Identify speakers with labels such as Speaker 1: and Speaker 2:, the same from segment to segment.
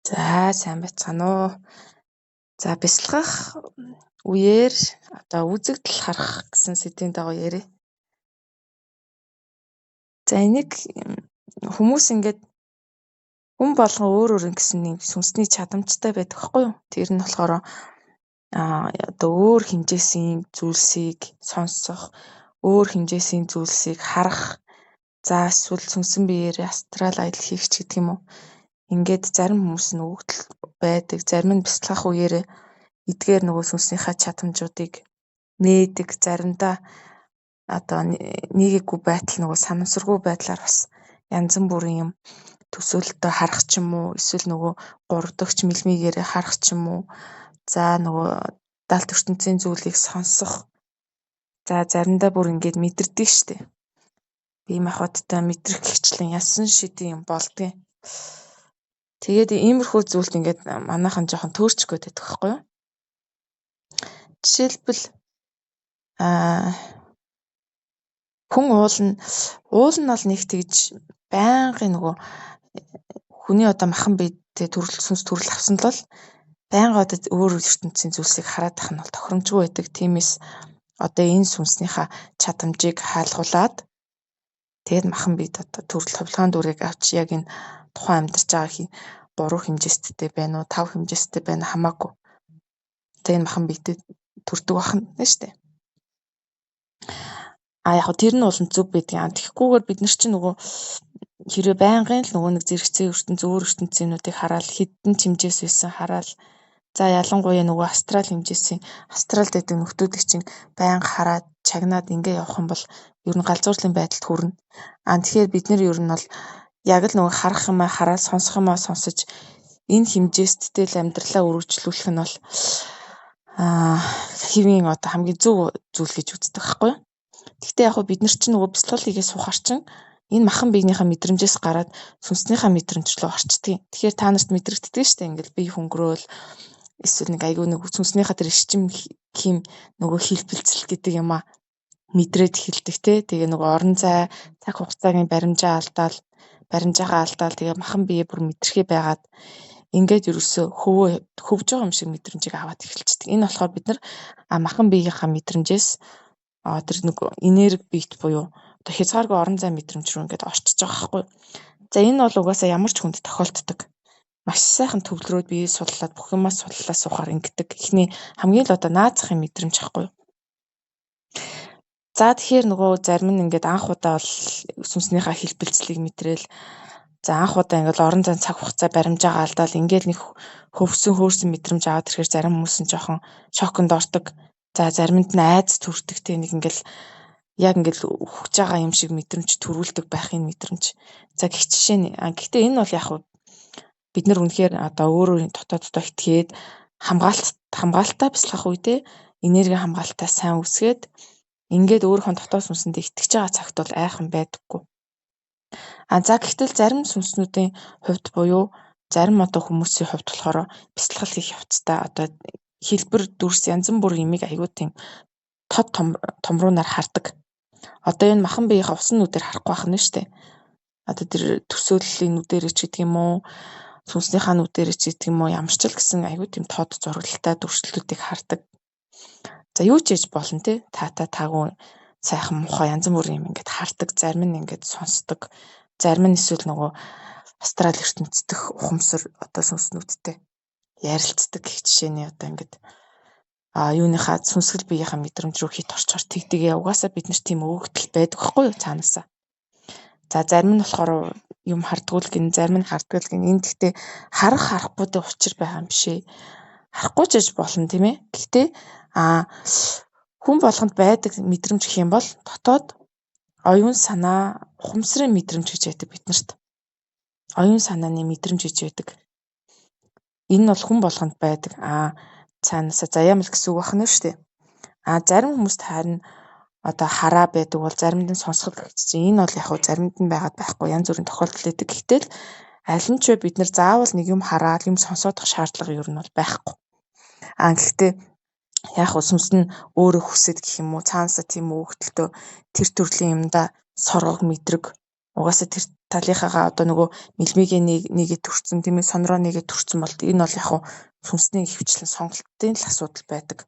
Speaker 1: За сайн байцгаана уу. За бясалгах үеэр одоо үзэгдэл харах гэсэн сэдвийн дагуу ярив. За энийг хүмүүс ингээд хүн болгон өөр өөр гэсэн нэг сүнсний чадамжтай байдаг байхгүй юу? Тэр нь болохоор одоо өөр хэмжээсийн зүйлсийг сонсох, өөр хэмжээсийн зүйлсийг харах, за эсвэл сүнсэн биеэр астрал аялал хийх ч гэдэг юм уу. Ингээд зарим хүмүүс нь өгдөл байдаг, зарим нь бясалгах үеэр эдгээр нөгөө сүнснийхээ чадамжуудыг нээдэг, заримдаа одоо нийгээгүй байтал нөгөө санамсаргүй байдлаар бас янз бүрийн юм төсөөлөлтөд харах ч юм уу, эсвэл нөгөө гурдагч мэлмигээр харах ч юм уу. За нөгөө далд ертөнцийн зүйлийг сонсох. За заримдаа бүр ингээд мэдэрдэг штеп. Бие махбодтой мэдрэх гихчлэн ясан шидийн юм болдгийг. Тэгээд иймэрхүү зүйлд ингээд манайхан жоохон төөрч гээд байдаг байхгүй юу? Жишээлбэл хүн уул нь бол нэг тэгж байнгын нөгөө хүний одоо махан биедээ сүнс төрөл авсан л бол байнга одоо өөр ертөнцийн зүйлсийг хараад ах нь бол тохиромжгүй байдаг. Тиймээс одоо энэ сүнснийхаа чадамжийг хаалгуулад тэгээд махан биед одоо төрөл хувилгаан дүрийг авч яг энэ тухайн амьдарч байгаа 3 хэмжээстэй байна уу 5 хэмжээстэй байна хамаагүй. Тэгээд энэ махан биедэд төрдөг байна шүү дээ. Яг тэр нь бол зөв байдгийг. Тэгэхгүйгээр бид нар чинь нөгөө хэрэг байнгын л нөгөө нэг зэрэгцээ ертөнц өөр ертөнцийнүүдийг хараад хідэн хэмжээс байсан хараад за ялангуяа нөгөө астрал хэмжээсийн астралд байдаг нөхдүүдийг чинь байнга хараад чагнаад ингээ явах юм бол ер нь галзуурлын байдалд хүрнэ. Тэгэхээр бид нар ер нь бол яг л нөгөө харах юмаа хараад сонсох юмаа сонсож энэ хэмжээсттэй л амьдралаа өргөжлүүлэх нь бол хэвийн одоо хамгийн зөв зүйл гэж үздэг байхгүй юу? Гэхдээ яг бид нар чинь нөгөө бяцлал хийгээ сухаар чинь энэ махан биенийхээ мэдрэмжээс гараад сүнснийхээ мэдрэмж рүү орчдөг. Тэгэхээр та нарт мэдрэгддэг шүү дээ. Ингээл бие хөнгөрөөл эсвэл нэг айгүй нэг сүнснийхээ тэр ичим хим нөгөө хилбэлцэл гэдэг юм а мэдрээд эхэлдэг те. Тэгээ нөгөө орон зай цаг хугацаагийн баримжаагаа алдаал тэгээ махан бие бүр мэдрэхээ байгаад ингээд ерөөсөө хөвж байгаа юм шиг мэдрэмжийг аваад эхэлчихдэг. Энэ болохоор бид нар махан биеийнхаа мэдрэмжээс тэр нэг энерги бит буюу одоо хязгааргүй орон зай мэдрэмж рүү ингээд орчиж байгаа байхгүй. За энэ бол угаасаа ямар ч хүнд тохиолддог. Маш сайхан төвлөрөөд бие судлаад бүх юмаа судлалаа суухаар ингэдэг. Эхний хамгийн л одоо наазахын мэдрэмж ахгүй. За тэгэхээр нөгөө зарим нь ингээд анх удаа бол сүнснийхаа хэлбэлцлийг мэдрээл за анх удаа ингээд орон зай цаг хугацаа баримжаагаа алдаал ингээд нэг хөөрсөн мэдрэмж аваад ирэхээр зарим хүмүүс нь жоохон шоконд ордог. За заримд нь айц төрдөг те нэг ингээл яг ингээл өгч байгаа юм шиг мэдрэмж төрүүлдэг байхын мэдрэмж. За гэх жишээ нь гэхдээ энэ бол яг бид нар үнэхээр одоо өөрийн дотооддоо итгээд хамгаалттай бяцлах үедээ энерги хамгаалтаа сайн үсгээд ингээд өөрийнхөө дотоод сүнсэнд итгэж байгаа цагт бол айхан байдаггүй. За гэхдээ зарим сүнснүүдийн хувьд буюу зарим одоо хүмүүсийн хувьд болохоор бяцлал хийх явцдаа одоо хэлбэр дүрс янз бүр юмыг аягүй тийм тод томруунаар хардаг. Одоо энэ махан биеийнхээ усан нүдээр харахгүй байх нь шүү дээ. Одоо тэр төсөөллийн нүдээр ч гэдэг юм уу, сүнснийхаа нүдээр ч гэдэг юм уу, ямар ч л гэсэн аягүй тийм тод зургалтай дүрслэлүүдийг хардаг. За юу ч хийж болно те. Таагүй сайхан муухай янз бүрийн юм ингээд хардаг, зарим нь ингээд сонсдог, зарим нь эсвэл нөгөө астрал ертөнцийнх ухамсар одоо сүнснүүдтэй ярилцдаг гэх жишээний одоо ингээд юуныхаа сүнсгэл биеийнхаа мэдрэмж рүү хит орчоор тэгдэгээ угаасаа бид нар тийм өгөгдөл байдаг байхгүй юу цаанаасаа. За зарим нь болохоор юм хардгуул гин зарим нь хардгуул гин энэ гэхдээ харахгүй дэ учир байгаа юм бишээ. Харахгүй ч гэж болно тийм ээ. Гэхдээ хүн болгонд байдаг мэдрэмж гэх юм бол дотоод оюун санаа ухамсарын мэдрэмж гэж байдаг биднэрт. Оюун санааны мэдрэмж гэж байдаг. Энэ нь бол хүн болгонд байдаг. Цаанаасаа заяамал гэсэн үг байна шүү дээ. Зарим хүмүүст харин одоо хараа байдаг бол заримд нь сонсгол гэж чинь энэ бол яг хөө заримд нь байгаад байхгүй янз бүрийн тохиолдол байдаг. Гэтэл аль нь ч бид нар заавал нэг юм хараад юм сонсоодох шаардлага ер нь бол байхгүй. Гэхдээ яг хөө сүнс нь өөрөө хүсэт гэх юм уу цаанасаа тийм өгөгдөлтөө тэр төрлийн юмдаа соргог мэдрэг Угаасаа тэр талынхаагаа одоо нөгөө мэлмигээ нэгээ төрсөн тийм ээ сонроо нэгээ төрсөн бол энэ бол яг сүнсний хөвчлэн сонголтын л асуудал байдаг.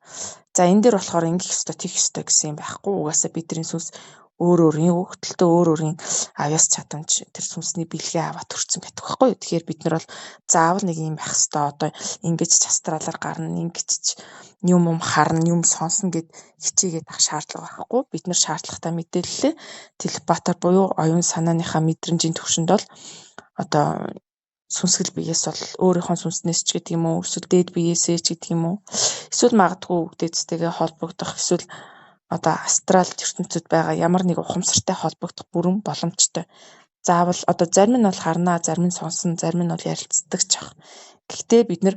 Speaker 1: За энэ дээр болохоор ингэх ёстой, тэгэх ёстой гэсэн юм байхгүй. Угаасаа бидний сүнс өөр өөрийн хөвгөлтөө өөр өөрийн авяас чадамж тэр сүнсний бэлгээ аваад төрсэн байдаг байхгүй. Тэгэхээр бид нар бол заавал нэг юм байх ёстой. Одоо ингэж ч астралаар гарна, ингэж ч юм харна, юм сонсно гэд хичээгээд ах шаардлага байхгүй. Бид нар шаардлагатай мэдээлэлээ телепатаар буюу оюун санааныхаа мэдрэмжийн төвшөнд бол одоо сүнсгэл биеэс бол өөрийнхөө сүнснээс ч гэдэг юм уу, эсвэл дээд биеэсээ ч гэдэг юм уу, эсвэл магадгүй үгдээцтэйгээ холбогдох, эсвэл одоо астрал ертөнцид байгаа ямар нэг ухамсартай холбогдох бүрэн боломжтой. Заавал одоо зарим нь бол харнаа, зарим нь сонсно, зарим нь бол ярилцдаг ч ах. Гэхдээ бид нар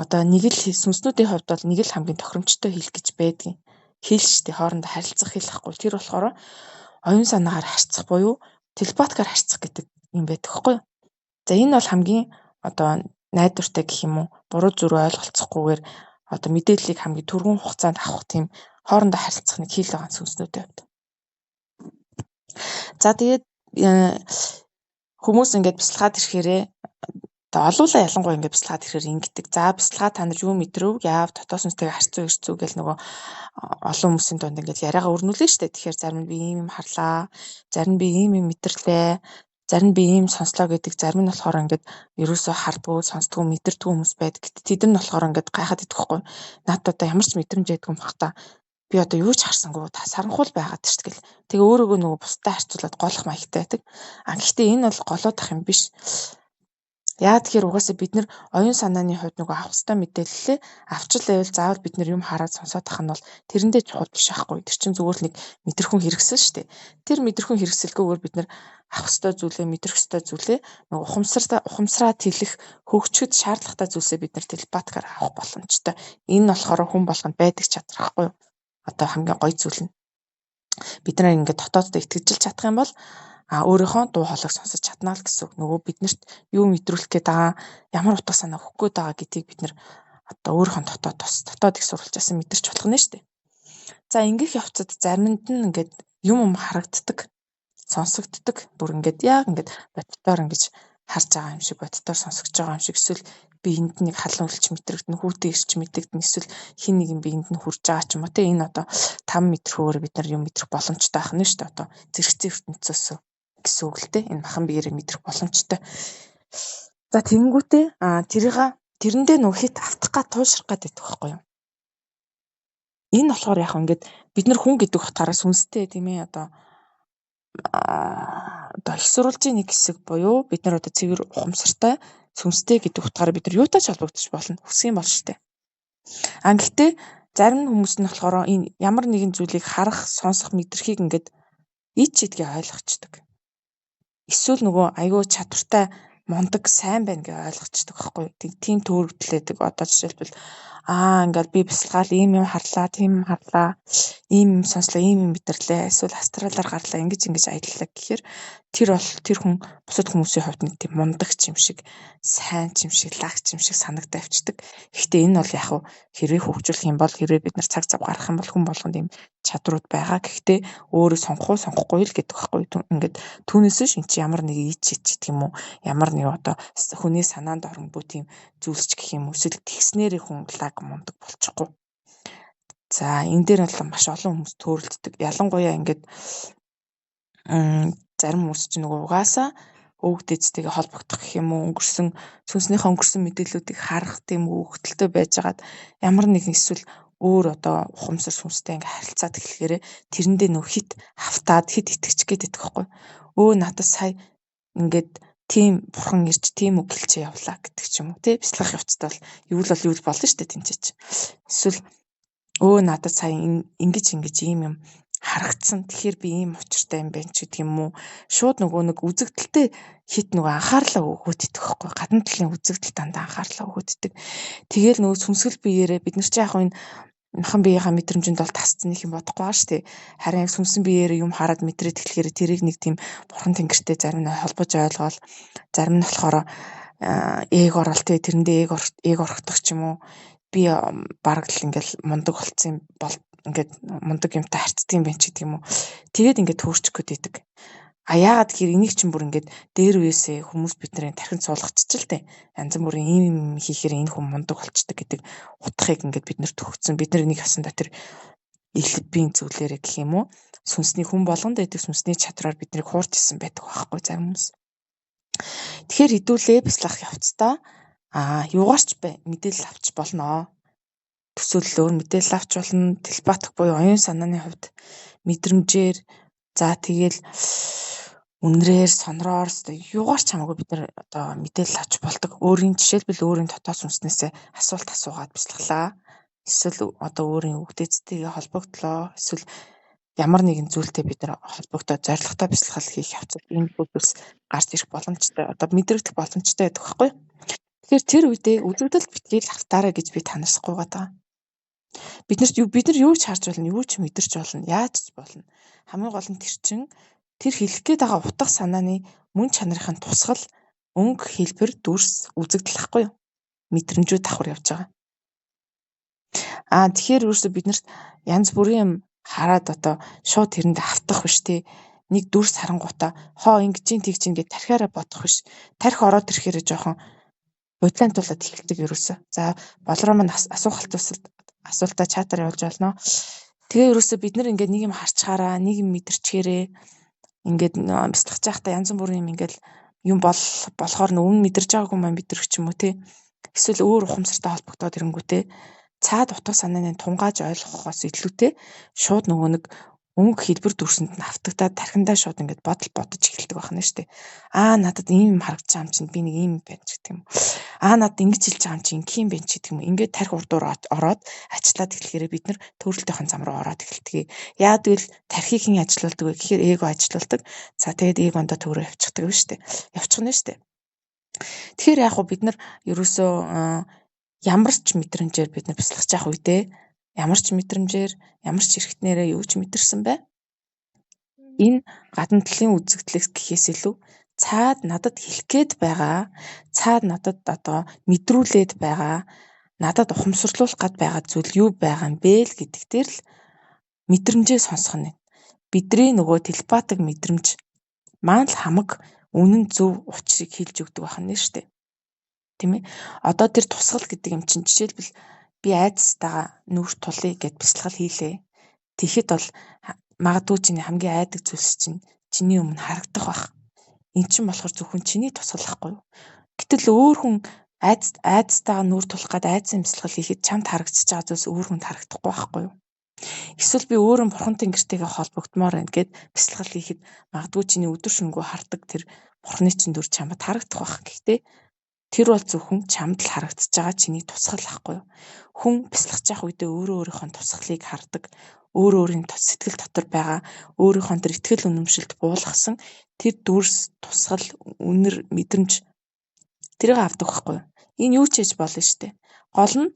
Speaker 1: одоо нэг л сүнснүүдийн хувьд бол нэг л хамгийн тохиромжтой хэл гэж байдгийг. Хэл штэ хоорондоо харилцах хэл ахгүй. Тэр болохоор оюун санаагаар харьцах буюу телепатикаар харьцах гэдэг юм байдаг хгүй юу? За энэ бол хамгийн одоо найдвартай гэх юм уу? Буруу зүрх ойлголцохгүйгээр одоо мэдээллийг хамгийн түргэн хугацаанд авах тийм хоорондоо харилцах нэг хэл байгаа сүнснүүдийн хувьд. За тэгээд хүмүүс ингээд бяцлагаад ирэхээрээ одоо олуулаа ялангуяа ингээд бяцлагаад ирэхээр ингэдэг. За бяцлагаа та нар юу мэдрв? Яав дотоод сүнстэйгээ харьцуу ирцүү гэл нөгөө олон хүмүүсийн дунд ингээд яриагаа өрнүүлэн штэ. Тэгэхээр зарим нь би ийм харлаа, зарим нь би ийм мэдэрлээ, зарим нь би ийм сонслоо гэдэг, зарим нь болохоор ингээд ерөөсөө хардгүй, сонсдгүй, мэдэрдгүй хүмүүс байдаг. Тэд нар болохоор ингээд гайхаад идэхгүй. Наад одоо ямар ч мэдрэмж ядгүй юм бах та. Би одоо юу ч харсангүй саранхуул байгаад шүү дээ. Тэгээ өөрөөгөө нөгөө бусдаа харьцуулаад голох маягтай байдаг. Гэхдээ энэ бол голоодах юм биш. Яа тэгэхээр угаасаа бид нар оюун санааны хувьд нөгөө авах ёстой мэдээлэлээ авчил байвал заавал бид нар юм хараад сонсоод тах нь бол тэрэндээ чухал биш аахгүй. Тэр чинь зүгээр л нэг мэдрэхүн хэрэгсэл шүү дээ. Тэр мэдрэхүн хэрэгсэлгүйгээр бид нар авах ёстой зүйлээ мэдрэх ёстой зүйлээ нөгөө ухамсараа тэлэх хөгжөхөд шаардлагатай зүйлсээ бид нар телепатикаар авах боломжтой. Энэ нь болохоор хүн болгонд байдаг чадвар аахгүй юу? Одоо хамгийн гоё зүйл нь бид нар ингээд дотооддоо итгэжил чадах юм бол өөрийнхөө дуу хоолойг сонсож чадна л гэсэн үг. Нөгөө биднэрт юу мэдрүүлэх гээд байгаа, ямар утга санаа өгөх гээд байгаа гэдгийг бид нар одоо өөрийнхөө дотоод их сурвалжаас мэдэрч болох нь шүү дээ. За ингээх явцад заримд нь ингээд юм харагддаг, сонсогддог. Бүр ингээд яг ингээд боддоор ингэж харж байгаа юм шиг, боддоор сонсогдож байгаа юм шиг, эсвэл биеинд нэг халуун үлч мэдрэгдэн, хүүтэй ирч мэдрэгдэн, эсвэл хин нэгэн биеинд нь хурж байгаа ч юм уу. Тэ энэ одоо 5 метрөөр бид нар юм мэдрэх боломжтой байх нь шүү дээ. Одоо зэрэгцээ ертөнцөөс гэсэн үг л дээ. Энэ махан биеэрээ мэдрэх боломжтой. За тэгэнгүүтээ тэрэндээ нөх хит автах гад туушрах гад байдаг байхгүй юу? Энэ болохоор яг ингээд бид нар хүн гэдэг утгаараа сүнстэй тийм ээ одоо их сурвалжийн нэг хэсэг буюу бид нар одоо цэвэр ухамсартай сүнстэй гэдэг утгаараа бид нар юутай ч холбогдож болно. Хүсэх юм бол штэ. Гэхдээ зарим хүмүүс нь болохоор энэ ямар нэгэн зүйлийг харах, сонсох, мэдрэхийг ингээд ид чидгээ ойлгочдөг. Эсвэл нөгөө айгүй чадвартай мундаг сайн байна гэж ойлгочдөг байхгүй. Тийм төөрөгдлээдэг. Одоо жишээлбэл ингээд би бясалгаал ийм юм харлаа, тийм юм харлаа, ийм юм сонслоо, ийм юм мэдэрлээ. Эсвэл астралаар гарлаа, ингэж аяллаа гэхээр тэр хүн бусад хүмүүсийн хувьд нэг тийм мундаг ч юм шиг, сайн ч юм шиг, лагч юм шиг санагдаж авчдаг. Гэхдээ энэ бол яг хэрвээ хөгжүүлэх юм бол, хэрвээ бид нар цаг зав гаргах юм бол хүн болгонд ийм чадрууд байгаа. Гэхдээ өөрөө сонгохгүй л гэдэг байхгүй. Ингээд түүнээсээ шин чи ямар нэг ич гэдэг юм уу? Ямар нэг одоо хүний санаанд оронгүй тийм зүйлсч гэх юм уу? Эсвэл тэгснээрээ хүн лаг мундаг болчихгүй. За энэ дээр бол маш олон хүмүүс төөрөлддөг. Ялангуяа ингээд зарим хүмүүс чинь нөгөө угаасаа өвгдөцтэйгээ холбогдох гэх юм уу? Сүнснийхээ өнгөрсөн мэдээллүүдийг харах тийм хөвгөлтэй байжгаад ямар нэгэн эсвэл өөр одоо ухамсар сүнстэй ингээ харилцаад эхлэхээр тэрэндээ нөх хит хавтаад хит итгэж гээд идэх байхгүй. Надад сая ингээд тийм бурхан ирж тийм үг хэлчээ явлаа гэдэг ч юм уу тий бяцлах явцтай бол юу болно шүү дээ тэнцээч. Эсвэл надад сая ингэж ийм юм харагдсан. Тэгэхээр би ийм учиртай юм байна ч гэдэг юм уу. Шууд нөгөө нэг үзэгдэлтэй хит нөгөө анхаарлаа өгөөд идэх байхгүй. Гадна талын үзэгдэл дандаа анхаарлаа өгөөд идэг. Тэгээл нөгөө сүнсгэл биеэрээ бид нар ч яг энэ махан биеийнхаа мэдрэмжинд бол тасцсан их юм бодохгүй баа штэ. Харин яг сүнсэн биеэрээ юм хараад мэдрээд эхлэхээр тэрийг нэг тийм бурхан тэнгэртэй зарим нь холбож ойлгоол, зарим нь болохоор ээг орол тэ тэрэндээ ээг орохдог ч юм уу. Би бараг л ингээл мундаг болцсон бол ингээд мундаг юмтай харьцдаг юм байна ч гэдэг юм уу. Тэгээд ингээд төөрчих гээд идэг. Яагаад гэхээр энийг чинь бүр ингээд дээр үесээ хүмүүс бидний тархинд суулгачч л дээ. Янз бүрийн ийм хийхээр энэ хүн мундаг болчдөг гэдэг утгыг ингээд биднэрт өгсөн. Бид нар энийг хасандаа тэр элбийн зүйлээрээ гэх юм уу? Сүнсний хүн болгонд байдаг сүнсний чадраар биднийг хуурч исэн байдаг байхгүй зарим хүмүүс. Тэгэхээр хэдүүлээ бяцлах явцдаа юугаарч мэдээлэл авч болно. Төсөөллөөр мэдээлэл авч болно. Телепатик буюу оюун санааны хувьд мэдрэмжээр за тэгэл үнрээр сонроор юугаарч хамаагүй бид нар одоо мэдээлэл авч болдог. Өөрийн жишээлбэл өөрийн дотоод сүнснээсээ асуулт асуугаад бяцлаглаа. Эсвэл одоо өөрийн өвгдөөцтэйгээ холбогдлоо. Эсвэл ямар нэгэн зүйлтэй бид нар холбогдоод зорилготой бяцлал хийх явцад энэ бүс гарч ирэх боломжтой одоо мэдрэгдэх боломжтой байдаг байхгүй. Тэгэхээр тэр үедээ үзэгдэл битгий л хартаараа гэж би танилцахгүй байгаа. Бид нар юу ч харж болно, юу ч мэдэрч болно, яаж ч болно. Хамгийн гол нь тэр хэлэх гээд байгаа утга санааны мөн чанарын тусгал өнгө хэлбэр дүрс үзэгдэл ахгүй юу? Мэдрэмжүүд давхар явж байгаа. Тэгэхээр өөрөөсөө биднэрт янз бүрийн юм хараад одоо шууд тэрэнд автах биш тий. Нэг дүрс харангуйтаа ингэж ин тэгж ин гэж тархиараа бодох биш. Тархи ороод ирэхээр жоохон бодлоонтуулаад эхэлдэг ерөөсөө. За болроо маань асуултаа чатаар явуулж болно. Тэгээ ерөөсөө бид нар ингээд нэг юм харчхаараа, нэг юм мэдэрчгээрээ ингээд бяцлахж байхдаа янз бүрийн юм ингээд юм болохоор өмнө мэдэрж байгаагүй маань мэдэрч ч юм уу тий. Эсвэл өөр ухамсартай холбогдоод ирэнгүүтээ цаад утга санааны тунгааж ойлгохоос илүүтэй шууд нөгөө нэг өнгө хэлбэр дүрсэнд нь автагдаад тархиндаа шууд ингээд бодож эхэлдэг байна шүү дээ. Надад ийм юм харагдаж байгаа юм чинь би нэг ийм байна ч гэдэг юм. Надад ингэж хэлж байгаа юм чинь ингээм байна ч гэдэг юм. Ингээд тархи урдуур ороод ачлаад эхлэхээр бид нар төрөлтөйхэн зам руу ороод эхэлдэг. Яа тэгвэл тархийг хэн ажилуулдаг вэ гэхээр эго ажилуулдаг. За тэгээд эгондоо төрөө явчихдаг юм шүү дээ. Явчихна шүү дээ. Тэгэхээр яг хуу бид нар ерөөсөө ямар ч мэдрэмжээр бид нар бяцлахж явах үедээ ямар ч мэдрэмжээр ямар ч хэрэгтнээрээ юу ч мэдэрсэн бай. Энэ гадна талын үзэгдлээс гэхээс илүү цаад надад хэлэх гээд байгаа, цаад надад одоо мэдрүүлээд байгаа, надад ухамсарлуулах гээд байгаа зүйл юу байгаа юм бэ л гэдэг дээр л мэдрэмжээ сонсох нь. Бидний нөгөө телепатик мэдрэмж маань л хамаг үнэн зөв учрыг хэлж өгдөг байна шүү дээ. Тийм ээ. Одоо тэр тусгал гэдэг юм чинь жишээлбэл би айдастайгаа нүрт тулъя гэд бяцлал хийлээ. Тэгэхэд бол магадгүй чиний хамгийн айдаг зүйлс чинь чиний өмнө харагдах байх. Эн чинь болохоор зөвхөн чиний тусгалахгүй юу? Гэтэл өөр хүн айдастайгаа нүрт тулах гээд айдсан бяцлал хийхэд чамд харагдчихж байгаа зүйлс өөр хүнд харагдахгүй байхгүй юу? Эсвэл би өөрөө бурхан тэнгэртэйгээ холбогдмоор байна гэд бяцлал хийхэд магадгүй чиний өдөр шөнөгүй хардаг тэр бурханы чинь дүр чамд харагдах байх. Гэхдээ тэр бол зөвхөн чамд л харагдаж байгаа чиний тусгал ахгүй юу? Хүн бяцлахж явах үедээ өөрийнхөө тусгалыг хардаг. Өөрийн сэтгэл дотор байгаа өөрийнхөө тэр итгэл үнэмшилд буулгасан тэр дүрс тусгал үнэр мэдрэмж тэрийг авдаг байхгүй юу? Энэ юу ч хийж болно шүү дээ. Гол нь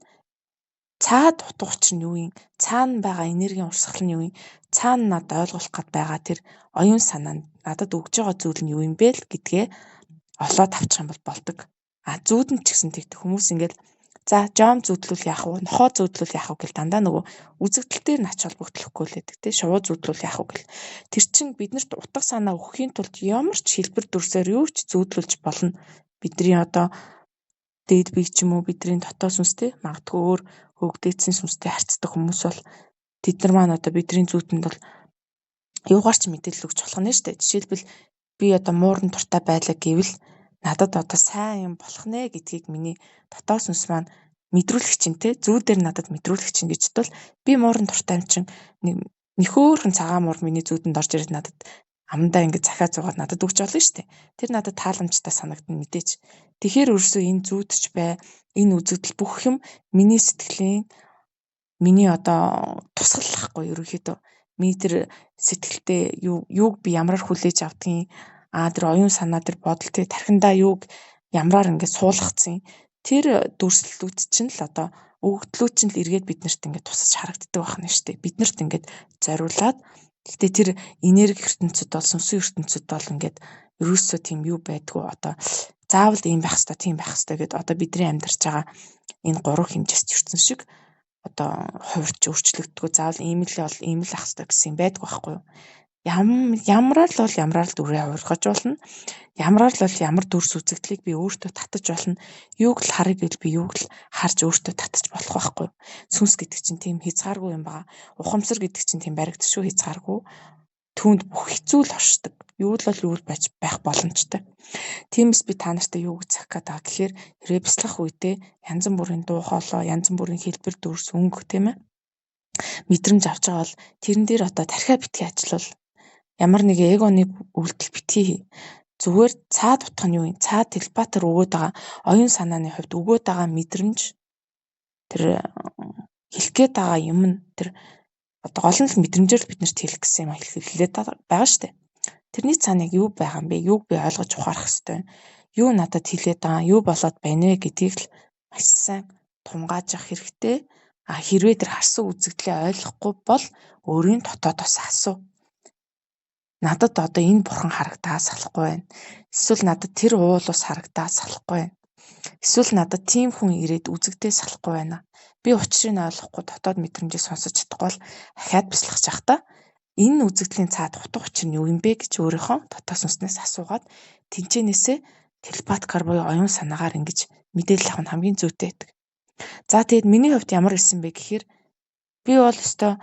Speaker 1: цаад утга учир нь юу юм? Цаана байгаа энергийн урсгал нь юу юм? Цаана над ойлгох гээд байгаа тэр оюун санаа надад өгж байгаа зүйл нь юу юм бэ л гэдгээ олоод авчих юм бол болдог. Зүүдэн ч гэсэн тэгдэг хүмүүс ингээд за жом зүудлүүл яах вэ? Нохоо зүудлүүл яах вэ гэл дандаа нөгөө үзэгдэл дээр нач холбогдлохгүй л байдаг тий. Шувуу зүудлүүл яах вэ гэл. Тэр чинь биднэрт утга санаа өгөхийн тулд ямар ч хэлбэр дүрсээр юу ч зүудлүүлж болно. Бидний одоо дээд бие ч юм уу бидний дотоод сүнстэй магадгүй өөр хөвгдөөцсөн сүнстэй харьцдаг хүмүүс бол тэд нар маань одоо бидний зүйтэнд бол юугаар ч мэдээлэл өгч болох нь шүү дээ. Жишээлбэл би одоо муурын дуртай байлаа гэвэл надад одоо сайн юм болох нэ гэдгийг миний дотоод сүнс маань мэдрүүлэх чинь те зүү дээр надад мэдрүүлэх чинь гэж бол би муурын дуртай юм чинь нөхөөрхөн цагаан муур миний зүүдэнд орж ирээд надад амандаа ингээд захиа зугаад надад өгч болно шүү дээ. Тэр надад тааламжтай санагдана мэдээж. Тэгэхээр өөрөөсөө энэ зүүдч бай, энэ үзэгдэл бүх юм миний сэтгэлийн миний одоо тусгаллахгүй ерөнхийдөө миний тэр сэтгэлдээ юуг би ямраар хүлээж авдгийг тэр оюун санаа тэр бодол тэр тархиндаа юуг ямраар ингээд суулгацсан тэр дүрслэлүүд чинь л одоо өгөгдлүүд чинь л эргээд биднэрт ингээд тусаж харагддаг байна шүү дээ. Биднэрт ингээд зориулаад гэхдээ тэр энерги ертөнцид бол сүнсэн ертөнцид бол ингээд ерөөсөө тийм юу байдгүй одоо заавал ийм байх хэвээр тийм байх хэвээр гэдэг одоо бидний амьдарч байгаа энэ гурван хэмжээст ертөнц шиг одоо хувирч өөрчлөгддгөө заавал ийм л бол ийм л ах хэвээр гэсэн юм байдгүй байхгүй юу. Ямраар л дүрээ ургаж болно. Ямраар л ямар дүрс үзэгдлийг би өөртөө татаж болно. Юуг л харъя гэвэл би юуг л харж өөртөө татаж болох байхгүй. Сүнс гэдэг чинь тийм хязгааргүй юм байна. Ухамсар гэдэг чинь тийм баригдшгүй хязгааргүй. Түүнд бүх хэцүү л оршдог. Юу л байх боломжтой. Тиймээс би та нартай юу гэж захих гээд байгаа гэхээр хэрэг бяцлах үедээ янз бүрийн дуу хоолой, янз бүрийн хэлбэр дүрс өнгө тийм ээ. Мэдрэмж авч байгаа бол тэрэн дээр одоо тархиа битгий ажиллавал ямар нэг эгоны үйлдэл битгий зүгээр цаад утга нь юу юм? Цаад телепатор өгөөд байгаа оюун санааны хувьд өгөөд байгаа мэдрэмж тэр хэлэх гээд байгаа юм нь тэр одоо гол нь мэдрэмжээр бид нарт хэлэх гэсэн юм хэлээд байгаа шүү дээ. Тэрний цаана яг юу байгаа юм бэ? Юуг би ойлгож ухаарах хэрэгтэй. Юу надад хэлээд байгаа, юу болоод байна вэ гэдгийг л маш сайн тунгааж авах хэрэгтэй. Хэрвээ тэр харсан үзэгдлээ ойлгохгүй бол өөрийн дотоодоос асуу. Надад одоо энэ бурхан харагдаа салахгүй байна. Эсвэл надад тэр уулус харагдаа салахгүй байна. Эсвэл надад тийм хүн ирээд үзэгдээ салахгүй байна. Би учрыг ойлгохгүй дотоод мэдрэмжийг сонсож чадахгүй бол ахаад бяцлах жахта энэ үзэгдлийн цаад утга учир нь юу юм бэ гэж өөрийнхөө дотоод сүнснээс асуугаад тэнцэнээсээ телепатикаар буюу оюун санаагаар ингэж мэдээлэл авах нь хамгийн зүйтэй байдаг. За тэгээд миний хувьд ямар ирсэн бэ гэхээр би бол өстой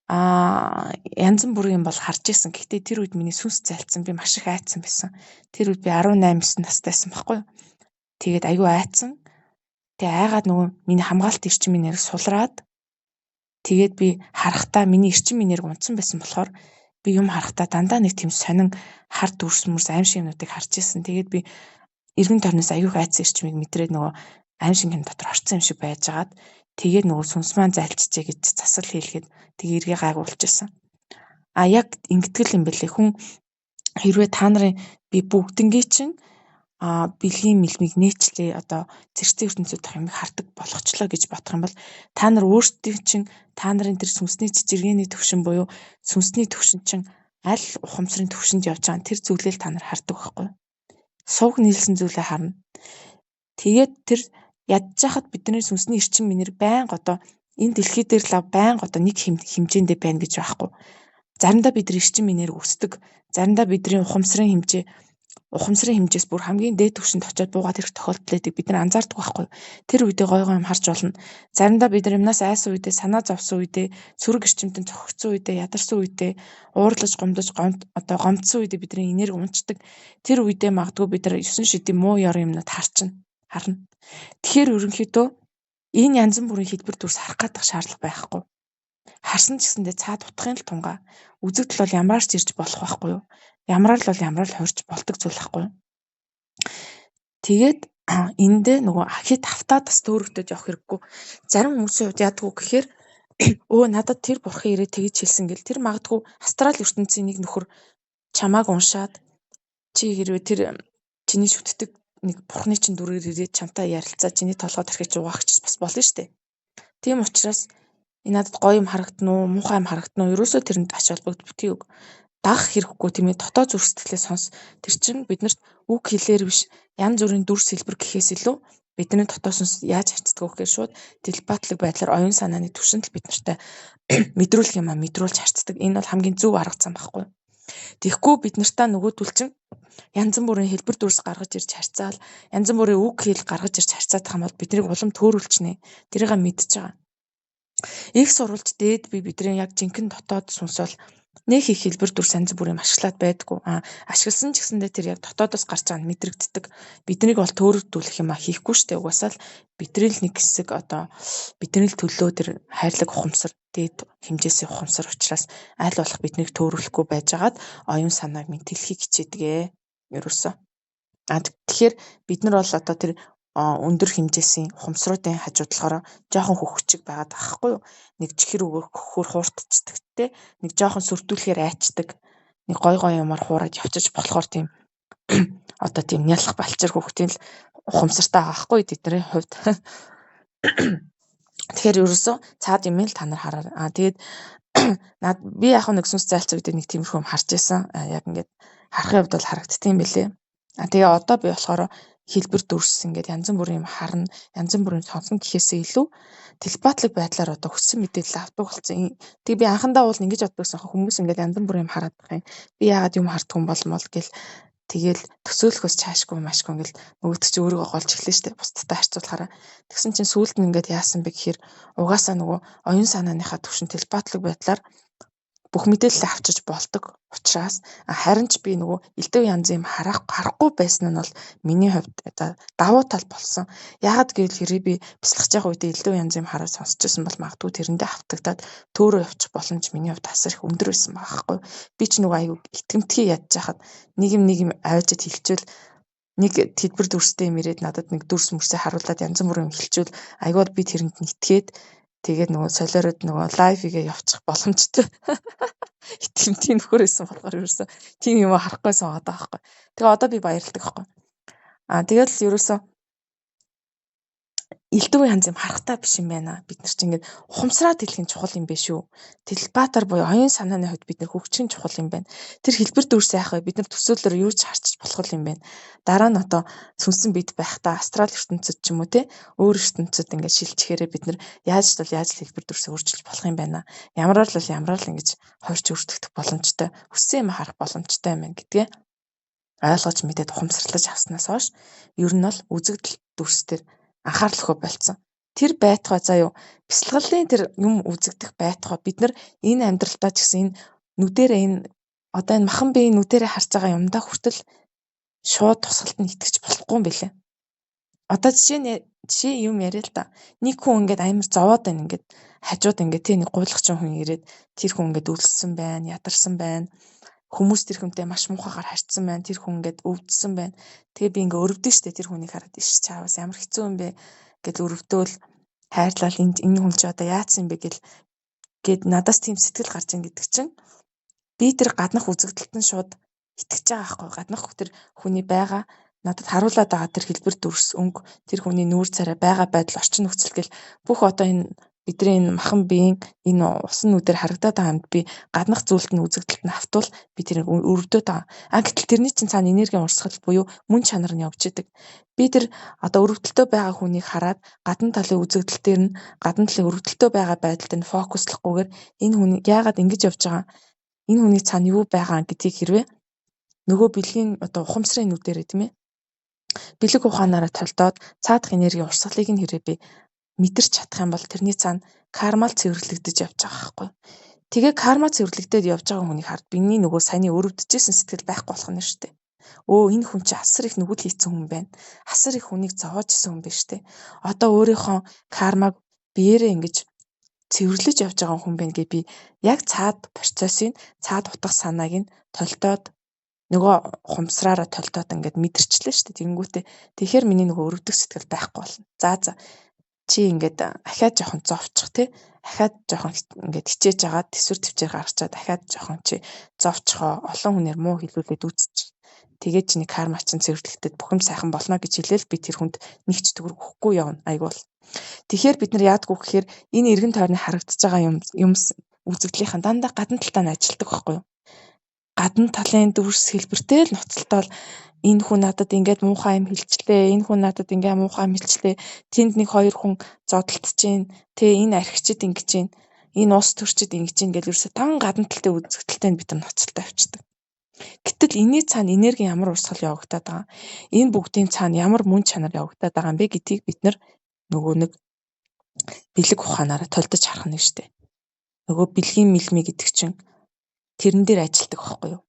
Speaker 1: янз бүрийн бол харж исэн. Гэхдээ тэр үед миний сүнс зайлцсан. Би маш их айцсан байсан. Тэр үед би 18-9 настайсэн байхгүй юу? Тэгээд аюу айцсан. Тэгээ айгаад нөгөө миний хамгаалт эрчим минерийг сулраад тэгээд би харахтаа миний эрчим минерийг унтсан байсан болохоор би юм харахтаа дандаа нэг тийм сонин хар дүрс мөрс аим шиг юмнуудыг харж исэн. Тэгээд би эргэн тойрноос аюух айцсан эрчмийг мэдрээд нөгөө аим шиг юм дотор орцсон юм шиг байжгаад тэгээд нөгөө сүнс маань зайлчжээ гэж засал хийлгээд тэгээ эргээ гайгуулчихсан. Яг ингэтгэл юм бэлээ. Хүн хэрвээ та нарын би бүгднгийн чинь бэлгийн мэлмиг нээчлээ одоо зэрэгцээ ертөнцийн дах юмыг хардаг болгочлоо гэж бодох юм бол та нар өөрсдийн чинь та нарын тэр сүнсний цэцэргээний төвшин буюу сүнсний төвшин чинь аль ухамсарын төвшөнд явж байгаа тэр зүйлээ та нар хардаг байхгүй. Сувг нийлсэн зүйлээ харна. Тэгээд тэр ядж хахад бидний сүнсний эрчим минер байнга одоо энэ дэлхий дээр л байнга одоо нэг хэмжээндээ байна гэж байхгүй. Заримдаа бидний эрчим минер өсдөг, заримдаа бидний ухамсарын хэмжээс бүр хамгийн дээд түвшинд очиод буугаад ирэх тохиолдол байдаг. Бид нар анзаардаг байхгүй. Тэр үедээ гой юм харж болно. Заримдаа бид нар юмнаас айсан үедээ, санаа зовсон үедээ, сөрөг эрчимтэн цогцсон үедээ, ядарсан үедээ, уурлаж, гомдсон үедээ бидний энерги унцдаг. Тэр үедээ магадгүй бид нар 9 шидийн муу ёр юмнууд харна. Тэгэхээр ерөнхийдөө энэ янз бүрийн хэлбэр дүрс харах гэдэг шаардлага байхгүй. Харсан ч гэсэндээ цаад утгын л тунгаа үзэгдэл бол ямаарч ирж болох байхгүй юу? Ямар л хуурж болдог зүйл байхгүй юу? Тэгээд эндээ нөгөө хит автаа бас төөрөгдөж явах хэрэггүй. Зарим хүмүүсийн хувьд яадаг вэ гэхээр надад тэр бурхан ирээд тэгж хэлсэн гэл тэр магадгүй астрал ертөнцийн нэг нөхөр чамааг уншаад чи хэрвээ тэр чиний шүтдэг нэг бурхны чин дүрээр ирээд чамтай ярилцаа чиний толгой тархиж угаагч бас болно шүү дээ. Тийм учраас энэ надад гоё юм харагдана уу, муухай юм харагдана уу? Ерөөсөө тэрэнд ач холбогдолтой үг дагах хэрэггүй тийм ээ. Дотоод зүрх сэтгэлээ сонс. Тэр чинь биднэрт үг хэлээр биш янз бүрийн дүрс хэлбэр гэхээс илүү бидний дотоод сүнс яаж харцдаг вэ гэхээр шууд телепатик байдлаар оюун санааны түвшинд л бид нартай мэдрүүлэх юм мэдрүүлж харцдаг. Энэ бол хамгийн зөв арга зам байхгүй. Тэгэхгүй бид нартаа нөгөөдөл чинь янз бүрийн хэлбэр дүрс гаргаж ирж харьцаал, янз бүрийн үг хэл гаргаж ирж харьцаад байгаа бол биднийг улам төөрүүлчихнэ. Тэрийг мэдчихэж байгаа. Их сурвалж дээд бидний яг жинхэнэ дотоод сүнс бол нэг их хэлбэр дүрс янз бүрийн ашиглаад байдгүй. Ашигласан ч гэсэндээ тэр яг дотоодоос гарч байгаа нь мэдрэгддэг. Биднийг бол төөрөгдүүлэх юм хийхгүй штэ. Угаасаа л бидний л нэг хэсэг одоо бидний л төлөө тэр хайрлаг ухамсар, дээд хэмжээсийн ухамсар учраас аль болох биднийг төөрүүлэхгүй байжгаад оюун санааг минь тэлхийг хичээдгээ. Ерөөсөө. Тэгэхээр бид нар бол одоо тэр өндөр хэмжээсийн ухамсаруудын хажуудлахаараа жоохон хөвгчиг байгаад байхгүй юу? Нэг чихэр өгөхөөр хууртчихдаг те. Нэг жоохон сүрдүүлэхээр айчдаг. Нэг гой юмар хуураад явчих болохоор тийм одоо тийм нялх балчир хөвгтийн л ухамсартай байгаа байхгүй тэдний хувьд. Тэгэхээр ерөөсөө цаад юм л та нар хараа. Тэгээд би яг нэг сүнс зайлцсан үед нэг тиймэрхүү юм харж байсан. Яг ингээд харахын хувьд бол харагддсан юм билээ. Тэгээ одоо би болохоор хэлбэр дүрс ингээд янз бүрийн юм харна, янз бүрийн сонсон гэхээсээ илүү телепатлик байдлаар одоо хүссэн мэдээлэл авдаг болсон. Тэг би анхандаа бол ингэж боддогсон хүмүүс ингээд янз бүрийн юм хараад байх юм. Би яагаад юм харддаг юм болмол гэл тэгэл төсөөлөхөөс чаашгүй машгүй ингээл нөгөөдөг чи өөрийгөө голж эхлэв штэ бусдтай харьцуулахаараа. Тэгсэн чинь сүүлд нь ингээд яасан бэ гэхээр угаасаа нөгөө оюун санааныхаа түвшин телепатлик байдлаар бүх мэдээлэл авчиж болдог учраас харин ч би нөгөө элдв янзын юм харахгүй байсан нь бол миний хувьд давуу тал болсон. Яагаад гэвэл хэрэг би бяцлахж байгаа үед элдв янзын юм хараад сонсч байсан бол магадгүй тэрэндээ автагдаад төөрөө явчих боломж миний хувьд асар их өндөр байсан байгаа байхгүй. Би ч нөгөө аюу итгэмтгий ядж хахад нэг юм аваажид хэлчихвэл нэг тэдбэр дүрстэй юм ирээд надад нэг дүрс мөрсөө харуулад янз бүрийн юм хэлчихвэл аюул би тэрэнд нь итгээд тэгээд нөгөө солиороод нөгөө лайвигээ явуучих боломжтой. Итгэмтийн нөхөр байсан болохоор ерөөсө тийм юм харахгүйсэн байгаа байхгүй. Тэгээ одоо би баярлдаг байхгүй. Тэгээд л ерөөсө элдв янз юм харахтаа биш юм байна. Бид нар чинь ингээд ухамсараад хэлэх нь чухал юм биш үү? Телепатаар буюу оюун санааны хувьд бид нар хөгжих нь чухал юм байна. Тэр хэлбэр дүрс яах вэ? Бид нар төсөөлөөр юу ч харчих болох юм байна. Дараа нь одоо сүнсэн бид байхдаа астрал ертөнцид ч юм уу те өөр ертөнцид ингээд шилжихээр бид нар яаж хэлбэр дүрсээ өөрчилж болох юм байна. Ямараар л ингэж хойрч өөрчлөгдөх боломжтой. Хүссэн юм харах боломжтой юм байна гэдгээ ойлгож мэдээд ухамсарлаж авснаас хойш ер нь бол үзэгдэл дүрс төр анхаарал өгөө болцсон. Тэр байтугай заяа бяцлаглалын тэр юм үзэгдэх байтугай бид нар энэ амьдралтаа ч гэсэн энэ нүдэрээ энэ одоо энэ махан биеийн нүдэрээ харж байгаа юмдаа хүртэл шууд тусгалтанд итгэж болохгүй юм билээ. Одоо жишээ юм яриа л да. Нэг хүн ингээд амар зовоод байна ингээд хажууд ингээд тий нэг гуйлахчин хүн ирээд тэр хүн ингээд өлссөн байна, ядарсан байна. Хүмүүс тэр хүнтэй маш муухайгаар харьцсан байна. Тэр хүн ингээд өвдсөн байна. Тэгээ би ингээ өрөвдөн штэ тэр хүнийг хараад иш чаавас ямар хэцүү юм бэ гэж өрөвдөөл хайрлал энэ хүн чи одоо яатсан юм бэ гэд надаас тийм сэтгэл гарч ийн гэдэг чинь би тэр гаднах үзэгдэлт нь шууд итгэж байгаа байхгүй. Гаднах тэр хүний байгаа надад харуулад байгаа тэр хэлбэр дүрс өнгө тэр хүний нүүр царай байгаа байдал орчин нөхцөл гэл бүх одоо энэ бидний энэ махан биеийн энэ усан нүдээр харагдаад байгаа юмд би гаднах зүйлт нь үзэгдэлт нь автвал би тэрийг өрөвдөд байгаа. Гэтэл тэрний чинь цаана энергийн урсгал буюу мөн чанар нь явж идэг. Би тэр одоо өрөвдөлтөө байгаа хүнийг хараад гадна талын үзэгдэл дээр нь гадна талын өрөвдөлтөө байгаа байдал дээр нь фокуслохгүйгээр энэ хүний яагаад ингэж явж байгаа энэ хүний цаана юу байгаа гэдгийг хэрвээ нөгөө бэлгийн одоо ухамсарын нүдээрээ тийм ээ бэлэг ухаанаараа толдоод цаадах энергийн урсгалыг нь хэрвээ би мэдэрч чадах юм бол тэрний цаана кармал цэвэрлэгдэж явж байгаа байхгүй. Тэгээ карма цэвэрлэгдээд явж байгаа хүнийг хард биний нөгөө саяны өрөвдөжсэн сэтгэл байхгүй болох нь шүү дээ. Энэ хүн чинь асар их нүгэл хийцэн хүн байна. Асар их хүнийг зовоожсэн хүн байна шүү дээ. Одоо өөрийнхөө кармаг биеэрээ ингэж цэвэрлэж явж байгаа хүн байна гэ би яг цаад процессын цаад утга санааг нь толдоод нөгөө хумсраараа толдоод ингээд мэдэрчлээ шүү дээ. Тэнгүүтээ тэгэхээр миний нөгөө өрөвдөх сэтгэл байхгүй болно. За чи ингээд ахаад жоохон зовчих тий ахаад жоохон ингээд хичээж агаад төсвөр төвчээр гаргачаад ахаад жоохон чи зовчхоо олон хүнээр муу хэлүүлээд үзчих. Тэгээд чиний карма чинь цэвэрлэгдээд бүх юм сайхан болно гэж хэлээл би тэр хүнд нэг ч төгрөг өгөхгүй явна айгуул. Тэгэхээр бид нар яадгүй гэхээр энэ эргэн тойрны харагдаж байгаа юм үзэгдлийнхэн дандаа гадна талдаа нь ажилтдаг байхгүй юу? Гадна талын дүрс хэлбэртэй л ноцтолтол энэ хүн надад ингээд муухай юм хэлчлээ, энэ хүн надад ингээд муухай юм хэлчлээ. Тэнд нэг хоёр хүн зодтолдож гин, энэ архичид ингэж гин, энэ ус төрчид ингэж гин гэж ерөөсө тан гадна талын үзэгдэлтэй бид нар ноцтолтой авчдаг. Гэтэл энэний цаана энерги ямар урсгал явагдаад байгаа. Энэ бүгдийн цаана ямар мөн чанар явагдаад байгаа юм бэ гэдгийг бид нар нөгөө нэг бэлэг ухаанаараа толдож харах нь штэ. Нөгөө бэлгийн мэлми гэдэг чинь тэрэн дээр ажилтдаг байхгүй юу?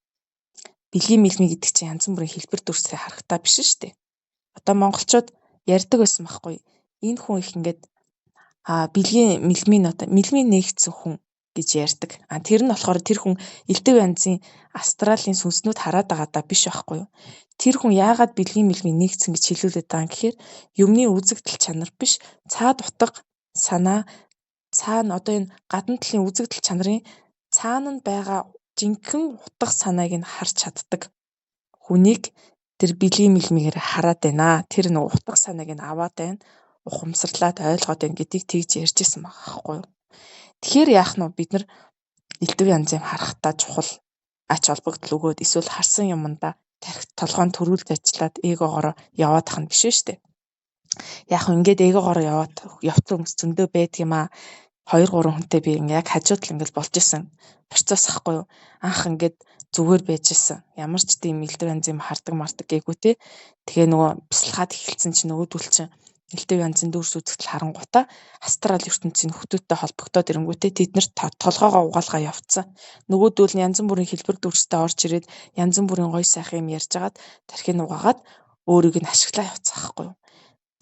Speaker 1: Бэлгийн мэлми гэдэг чинь янз бүрийн хэлбэр дүрсээ харахтаа биш штэ. Одоо монголчууд ярьдаг байсан байхгүй. Энэ хүн их ингээд бэлгийн мэлмийн одоо мэлмийн нэгцсэн хүн гэж ярьдаг. Тэр нь болохоор тэр хүн элдв янзын астралын сүнснүүд хараад байгаадаа биш байхгүй юу? Тэр хүн яагаад бэлгийн мэлмийн нэгцсэн гэж хэлүүлээд байгаа юм гэхээр юмны үзэгдэл чанар биш цаад утга санаа цаана одоо энэ гадна талын үзэгдэл чанарын цаана нь байгаа жинхэнэ утга санааг нь харж чаддаг хүнийг тэр бэлгийн мэлмигээр хараад байна. Тэр нэг утга санааг нь аваад байна. Ухамсарлаад ойлгоод байна гэдгийг тэгж ярьж ирсэн байгаа байхгүй юу? Тэгэхээр яах нь бид нар элдв янз юм харахтаа чухал. ач холбогдол өгөөд эсвэл харсан юмдаа тархи толгойн төрүүлж ажиллаад эгоогоороо яваад ах нь биш шүү дээ. Яг хөө ингээд эгоогоороо яваад явцсан хүмүүс зөндөө байдаг юм аа. 2 3 хүнтэй би ингээ яг хажууд л ингээл болж исэн. Процесс ахгүй юу? Анх ингээд зүгээр байж исэн. Ямар ч тийм элдв янз юм хардаг мардаг гээгүй те. Тэгээ нөгөө бясалгаад эхэлсэн чинь нөгөөдөл чинь элдв янзын дүрс үзэгдэл харангуйтаа астрал ертөнцийн нөхдүүдтэй холбогдоод ирэнгүүтээ тэднэрт толгоогоо угаалгаа явцсан. Нөгөөдөл нь янз бүрийн хэлбэр дүрстэй орж ирээд янз бүрийн гоё сайхан юм ярьжгаад тархинь угаагаад өөрийг нь ашиглаа явцсан байхгүй юу?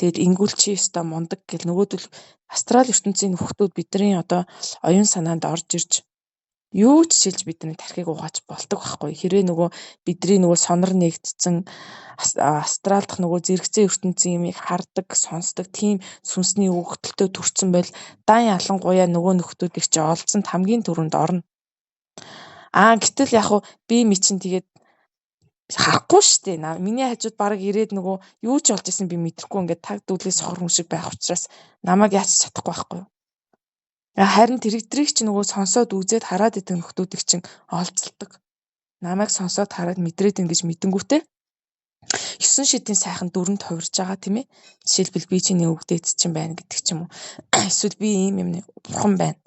Speaker 1: Тэгэд ингүүл чи өстой мундаг гэл нөгөөдөл астрал ертөнцийн нөхдүүд бидний одоо оюун санаанд орж ирж юу ч шилж бидний тархийг угааж болдог байхгүй. Хэрвээ нөгөө бидний нөгөө сонор нэгдсэн астрал дахь нөгөө зэрэгцээ ертөнцийн юмыг хардаг, сонсдог тийм сүнсний өгөгдөлтөд төрсэн байл дан ялангуяа нөгөө нөхдүүдийг чи олцсонд хамгийн түрүүнд орно. Гэтэл яг хуу би чинь тэгээд харахгүй штэ. Миний хажууд баг ирээд нөгөө юу ч олж исэн би мэдэхгүй ингээд таг дүүлээс сохор хүн шиг байх учраас намайг яач чадахгүй байхгүй юу. Харин тэрэгдрийг чи нөгөө сонсоод үзээд хараад идэх нөхдүүдийг чин олцолдог. Намайг сонсоод хараад мэдрээд ингэж мэдэнгүүтээ 9 шидийн сайхан дүрэнд хувирж байгаа тийм ээ. Жишээлбэл би чиний өвгдөөд чинь байна гэдэг ч юм уу. Эсвэл би ийм юм бурхан байна.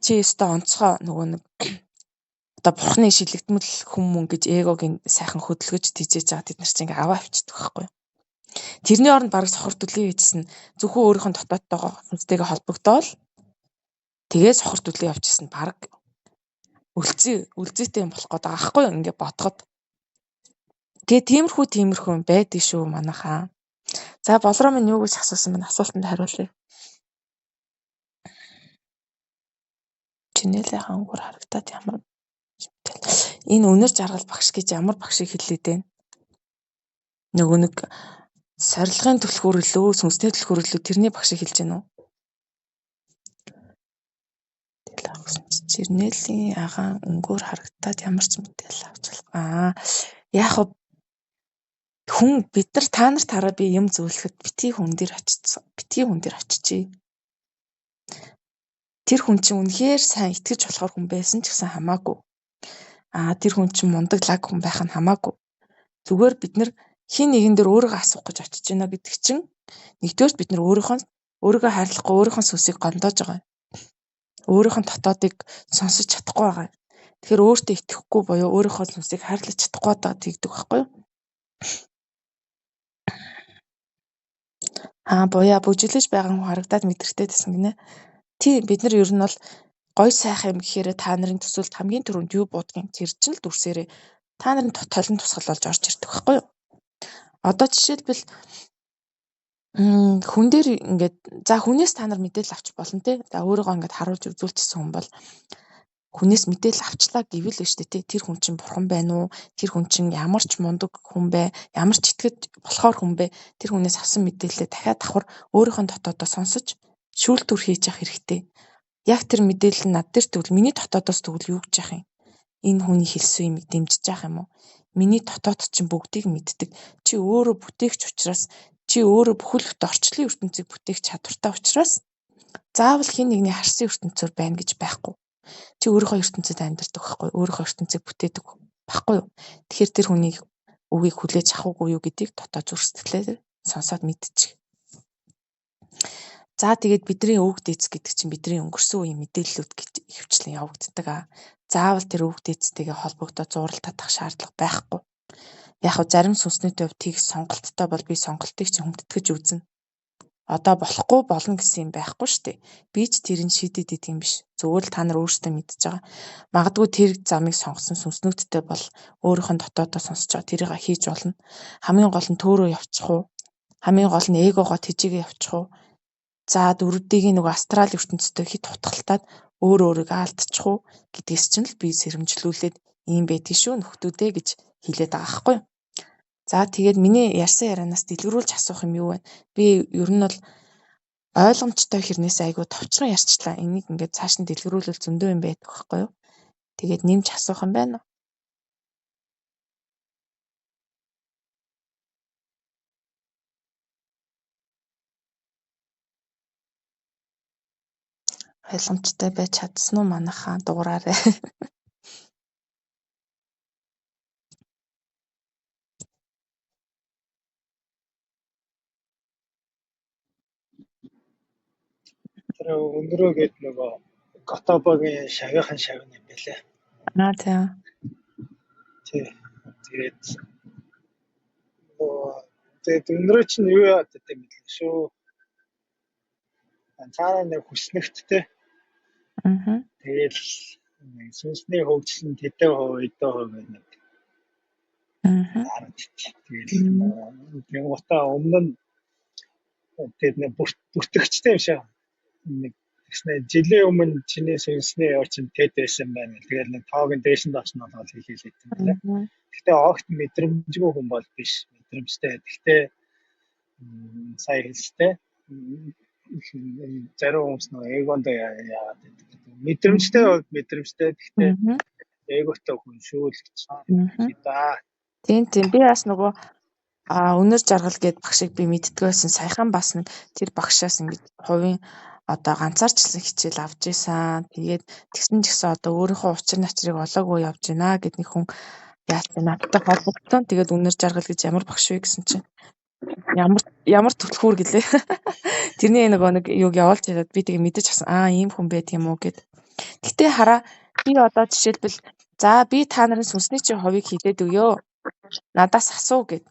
Speaker 1: Чи өстой онцгой нөгөө нэг одоо бурхны шилэгдмэл хүмүүн гэж эгогийн сайхан хөдөлгөж тийжээж байгаа тэд нар чинь ингээ аваа авчдаг байхгүй юу. Тэрний оронд баг сохор төлөв хийжсэн зөвхөн өөрийнх нь дотоодтойгоо хүнстэйгээ холбогдоод тэгээд сохор төлөв явжсэн баг үлзийтэй юм болох гээд байгаа байхгүй юу ингээ бодоход. Тэгээ тиймэрхүү байдаг шүү манайхаа. За болроо минь юу гэж асуусан байна? Асуултанд хариулъя. Чинэлээ хангуур харагдаад ямар энэ өнөр жаргал багш гэж ямар багшийг хэлээд байна? Нөгөө нэг сорилгын түлхүүрлөө, сүнсний түлхүүрлөө тэрний багшийг хэлж байна уу? Жирнэлийн агаан өнгөөр харагдаад ямар ч мэдээл авч болох. Яг хүн бид нар та нарт хараад би юм зөвлөхөд битгий хүн дээр очичээ. Тэр хүн чинь үнэхээр сайн итгэж болохоор хүн байсан ч гэсэн хамаагүй. Тэр хүн чинь мундаг лаг хүн байх нь хамаагүй. Зүгээр бид нар хин нэгэн дээр өөрийгөө асуух гэж очиж байна гэдэг чинь нэгдүгээр бид нар өөрийгөө хайрлахгүй өөрийнхөө сүнсийг гомдоож байгаа. Өөрийнх нь дотоодыг сонсож чадахгүй байгаа. Тэгэхээр өөртөө итгэхгүй буюу өөрийнхөө сүнсийг хайрлаж чадахгүй даа тэгдэг байхгүй юу? Буяа бүжиглэж байгаа хүн харагдаад мэдрэгтэй гэсэн гинэ. Тийм бид нар ер нь бол гой сайхан юм гэхээр та нарын төсөлд хамгийн түрүүнд юу буудгийг тэр чинь л дүрсээрээ та нарын толон тусгал болж орж ирдэг байхгүй юу? Одоо жишээлбэл хүн дээр ингээд за хүнээс та нар мэдээлэл авч болно те. За өөрийгөө ингээд харуулж үзүүлчихсэн хүн бол хүнээс мэдээлэл авчлаа гэвэл нь штэ те. Тэр хүн чинь бурхан байна уу? Тэр хүн чинь ямар ч мундаг хүн бэ? Ямар ч итгэж болохоор хүн бэ? Тэр хүнээс авсан мэдээлэлээ дахиад давхар өөрийнхөө дотоодоо сонсож шүүлтүр хийж явах хэрэгтэй. Яг тэр мэдээлэл нь над дээр тэгвэл миний дотоодоос тэгвэл юу гэж яах юм? Энэ хүний хэлсэн юмыг дэмжиж яах юм уу? Миний дотоод чинь бүгдийг мэддэг. Чи өөрөө бүтээгч учраас чи өөрөө бүхэл бүтэн орчлын ертөнцийг бүтээх чадвартай учраас заавал хин нэгний харсан ертөнцөөр байна гэж байхгүй. Чи өөрийнхөө ертөнцид амьдардаг байхгүй. Өөрийнхөө ертөнцийг бүтээдэг байхгүй юу? Тэгэхээр тэр хүний үгийг хүлээж авах уугүй юу гэдгийг дотоод зүрх сэтгэлээр сонсоод мэдчих. За тэгээд бидний өвөг дээдс гэдэг чинь бидний өнгөрсөн үеийн мэдээллүүд гэж хөвчлэн явагддаг. Заавал тэр өвөг дээдстэйгээ холбогдоод зураг татах шаардлага байхгүй. Яг нь зарим сүнсний төвд тийг сонголттой бол би сонголтыг ч хүндэтгэж үзнэ. Одоо болохгүй болно гэсэн юм байхгүй шүү дээ. Би ч тэрийг шийдэд идэг юм биш. Зөвхөн л та нар өөрсдөө мэдж байгаа. Магадгүй тэр замыг сонгосон сүнснүүдтэй бол өөрийнхөө дотоодоо сонсож байгаа тэрийг хийж болно. Хамгийн гол нь төөрөө явчих уу? Хамгийн гол нь эгогоо тэжээгээ явчих уу? За дөрөвдгийг нөгөө астрал ертөнцтэй хит хутгалтаад өөрийгөө алдчих уу гэдгээс чинь л би сэрэмжлүүлээд ийм байдгийг шүү нөхдүүдээ гэж хэлээд байгаа байхгүй. За тэгээд миний ярьсан ярианаас дэлгэрүүлж асуух юм юу вэ? Би ер нь бол ойлгомжтой хэрнээс айгүй товчхон ярьчлаа. Энийг ингээд цааш нь дэлгэрүүлэл зөндөө юм байдаг байхгүй юу? Тэгээд нэмж асуух юм байна уу? Ойлгомжтой байж чадсан уу манайхаа дуураарай.
Speaker 2: Тэр өндрөө гээд нөгөө Готобогийн шавьяхан шавь юм байлаа.
Speaker 1: За.
Speaker 2: Тий. Тэгээд тэгээд өндрөө чинь юу яагаад гэдэг юм бэ шүү. Цаана нэг хүснэгттэй. Тэгээд сүнсний хөгжил нь тэдэн хувь эдэн хувь байна. Тэгээд гутаа өмнө нь тэгээд нэг бүртгэгчтэй юм шиг. Нэг жилийн өмнө чиний сүнсний орчин тэд байсан байна. Тэгээд нэг тоогийн дээш нь очно болоод хэлээд байна. Гэхдээ огт мэдрэмжгүй хүн бол биш. Мэдрэмжтэй. Гэхдээ сая хэлстэй. Зарим хүмүүс нөгөө эгонд яагаад гэдэг. Мэдрэмжтэй бол мэдрэмжтэй. Гэхдээ эготой хүн шүү л гэж байна.
Speaker 1: Тийм. Би бас нөгөө өнөр жаргал гээд багшийг би мэддэг байсан. Саяхан бас нэг тэр багшаас ингэж хувийн одоо ганцаарчлан хичээл авч исэн. Тэгээд тэгсэн ч гэсэн одоо өөрийнхөө учир начрыг олоогүй явж байна гэд нэг хүн яасан надтай холбогдсон. Тэгээд өнөр жаргал гэж ямар багш вэ гэсэн чинь ямар түлхүүр гэлээ. Тэрний нэг юуг явуулж ирээд би тэгээ мэдэж авсан. Ийм хүн байт юм уу гэд. Гэтэ хараа би одоо жишээлбэл за би та нарын сүнсний чинь хувийг хилээд өгөө. Надаас асуу гэд.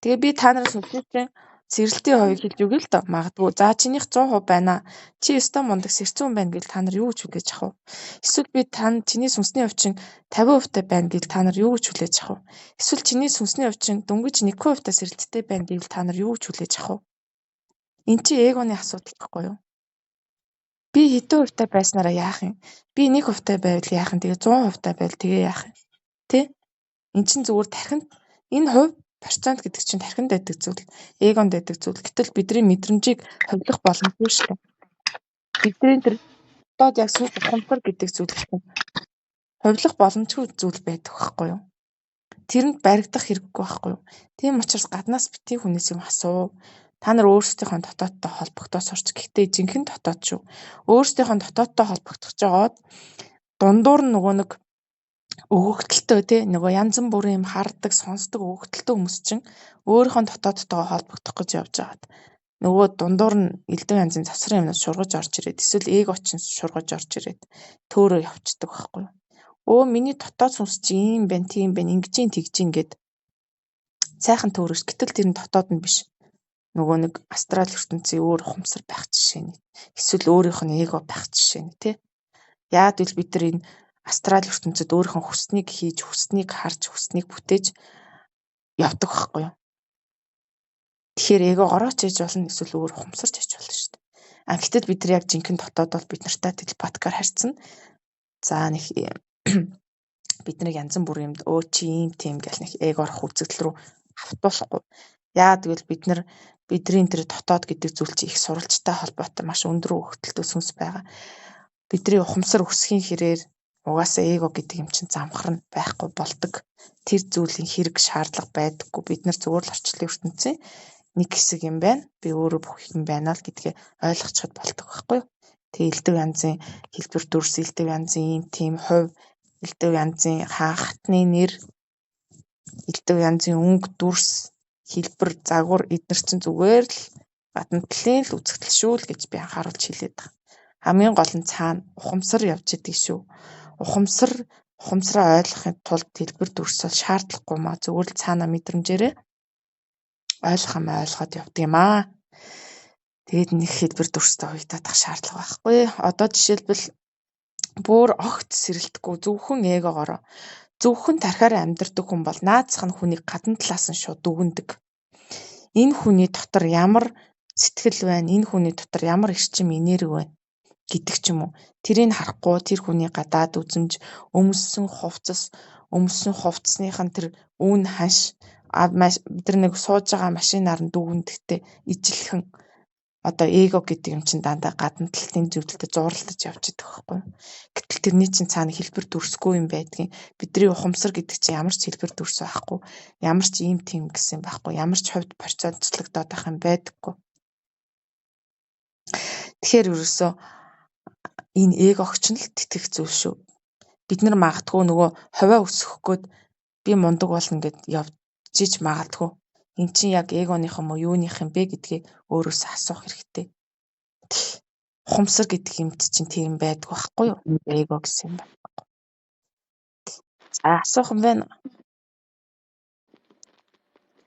Speaker 1: Тэгээ би та нарын сүнсний чинь сэрэлтийн хувийг хэлж өгье л доо. Магадгүй за чинийх 100% байна. Чи өстой мундаг сэрцэн хүн байна гэж та нар юу гэж хүлээж ах вэ? Эсвэл би чиний сүнсний хувь чинь 50% та байна гэж та нар юу гэж хүлээж ах вэ? Эсвэл чиний сүнсний хувь чинь дөнгөж 1% та сэрэлттэй байна гэж та нар юу гэж хүлээж ах вэ? Энд чи эгоны асуудал гэхгүй юу? Би хэдэн хувьтай байснараа яах юм? Би 1% байвал яах юм? Тэгээ 100% байвал тэгээ яах юм? Тэ? Эн чинь зүгээр тархинд энэ хувь процент гэдэг чинь тархинд байдаг зүйл, эгонд байдаг зүйл. Гэтэл бидний мэдрэмжийг хувилах боломжгүй шүү дээ. Бидний тэр доод яг сүнс ухамсар гэдэг зүйл чинь хувилах боломжгүй зүйл байдаг байхгүй юу? Тэрэнд баригдах хэрэггүй байхгүй юу? Тийм учраас гаднаас битгий хүнээс юм асуу. Та нар өөрсдийнхөө дотоодтой холбогдоод сурч. Гэхдээ жинхэнэ дотоод шүү. Өөрсдийнхөө дотоодтой холбогдож жагаад дундуур нь нөгөө нэг өгөгдөлтөө тий нөгөө янз бүрийн юм хардаг, сонсдог өгөгдөлтөө хүмүүс чинь өөрийнхөө дотоодтойгоо холбогдох гэж явж байгаад нөгөө дундуур нь элдв янзын засрын юмнууд шургаж орж ирээд эсвэл эго ч шургаж орж ирээд төөрөө явцдаг байхгүй юу? Миний дотоод сүнс чи ийм байна, тийм байна, ингэж тэгж гэд сайхан төөрөж. Гэтэл тэр нь дотоод нь биш. Нөгөө нэг астрал ертөнцийн өөр ухамсар байх жишээ нь. Эсвэл өөрийнх нь эго байх жишээ нь тий. Яад бол бид нар энэ астрал ертөнцид өөрийнхөө хүснийг хийж, хүснийг харж, хүснийг бүтээж явдаг байхгүй юу? Тэгэхээр эго горооч хийж болно, эсвэл өөр ухамсарч хийж болно шүү дээ. Гэтэл бид нар яг жинхэнэ дотоод бол бид нартай телепатикаар харьцсан. За нэг бид нар янз бүрийн юмд чи ийм тийм гэх нэг эго орох үзэгдэл рүү хавтуулахгүй. Яа тэгвэл бидний тэр дотоод гэдэг зүйл чи их суралцтай холбоотой маш өндөр өгөгдөлтөй сүнс байгаа. Бидний ухамсар өсөхийн хэрээр угаасаа эго гэдэг юм чинь замхар нь байхгүй болдог. Тэр зүйлийн хэрэг шаардлага байдаггүй. Бид нар зүгээр л орчлон ертөнцийн нэг хэсэг юм байна. Би өөрөө бүх юм байна л гэдгээ ойлгочиход болдог байхгүй юу? Тэгээ элдв янзын хэлбэр дүрс, элдв янзын ийм тийм хувь, элдв янзын хаахтны нэр, элдв янзын өнгө дүрс, хэлбэр, загвар эдгээр чинь зүгээр л гадна талын л үзэгдэл шүү л гэж би анхааруулж хэлээд байгаа. Хамгийн гол нь цаана ухамсар явж идэг шүү. Ухамсараа ойлгохын тулд хэлбэр дүрс бол шаардлагагүй маа. Зүгээр л цаана мэдрэмжээрээ ойлгох юм ойлгоод явдаг юм аа. Тэгээд нэг хэлбэр дүрстэй хувьдадах шаардлага байхгүй. Одоо жишээлбэл бүр огт сэрэлтэхгүй зөвхөн эгогоороо зөвхөн тархиараа амьдардаг хүн бол наацх нь хүнийг гадна талаас нь шууд дүгндэг. Энэ хүний дотор ямар сэтгэл байна, энэ хүний дотор ямар эрчим энерги байна гэдэг ч юм уу. Тэрийг харахгүй тэр хүний гадаад үзмж, өмссөн хувцсных нь тэр үн ханш бид нэг сууж байгаа машинаар нь дүгнэхдээ ижилхэн одоо эго гэдэг юм чинь дандаа гадна талын зөвлөлтөд зурлалтаж явж идэх байхгүй. Гэтэл тэрний чинь цаана хэлбэр дүрсгүй юм байдгийн. Бидний ухамсар гэдэг чинь ямар ч хэлбэр дүрс байхгүй. Ямар ч ийм тийм гэсэн байхгүй. Ямар ч хувьд процентлогдоод байх юм байдаггүй. Тэгэхээр ерөөсөө энэ эгогч нь л тэтгэх зүйл шүү. Бид нар магадгүй нөгөө хувиа өсгөх гээд би мундаг болно гэд явж магадгүй. Эн чинь яг эгоных юм уу юуных юм бэ гэдгийг өөрөөсөө асуух хэрэгтэй. ухамсар гэдэг юмд чинь тийм байдаг байхгүй юу? Эго гэсэн юм байна. За асуух юм байна.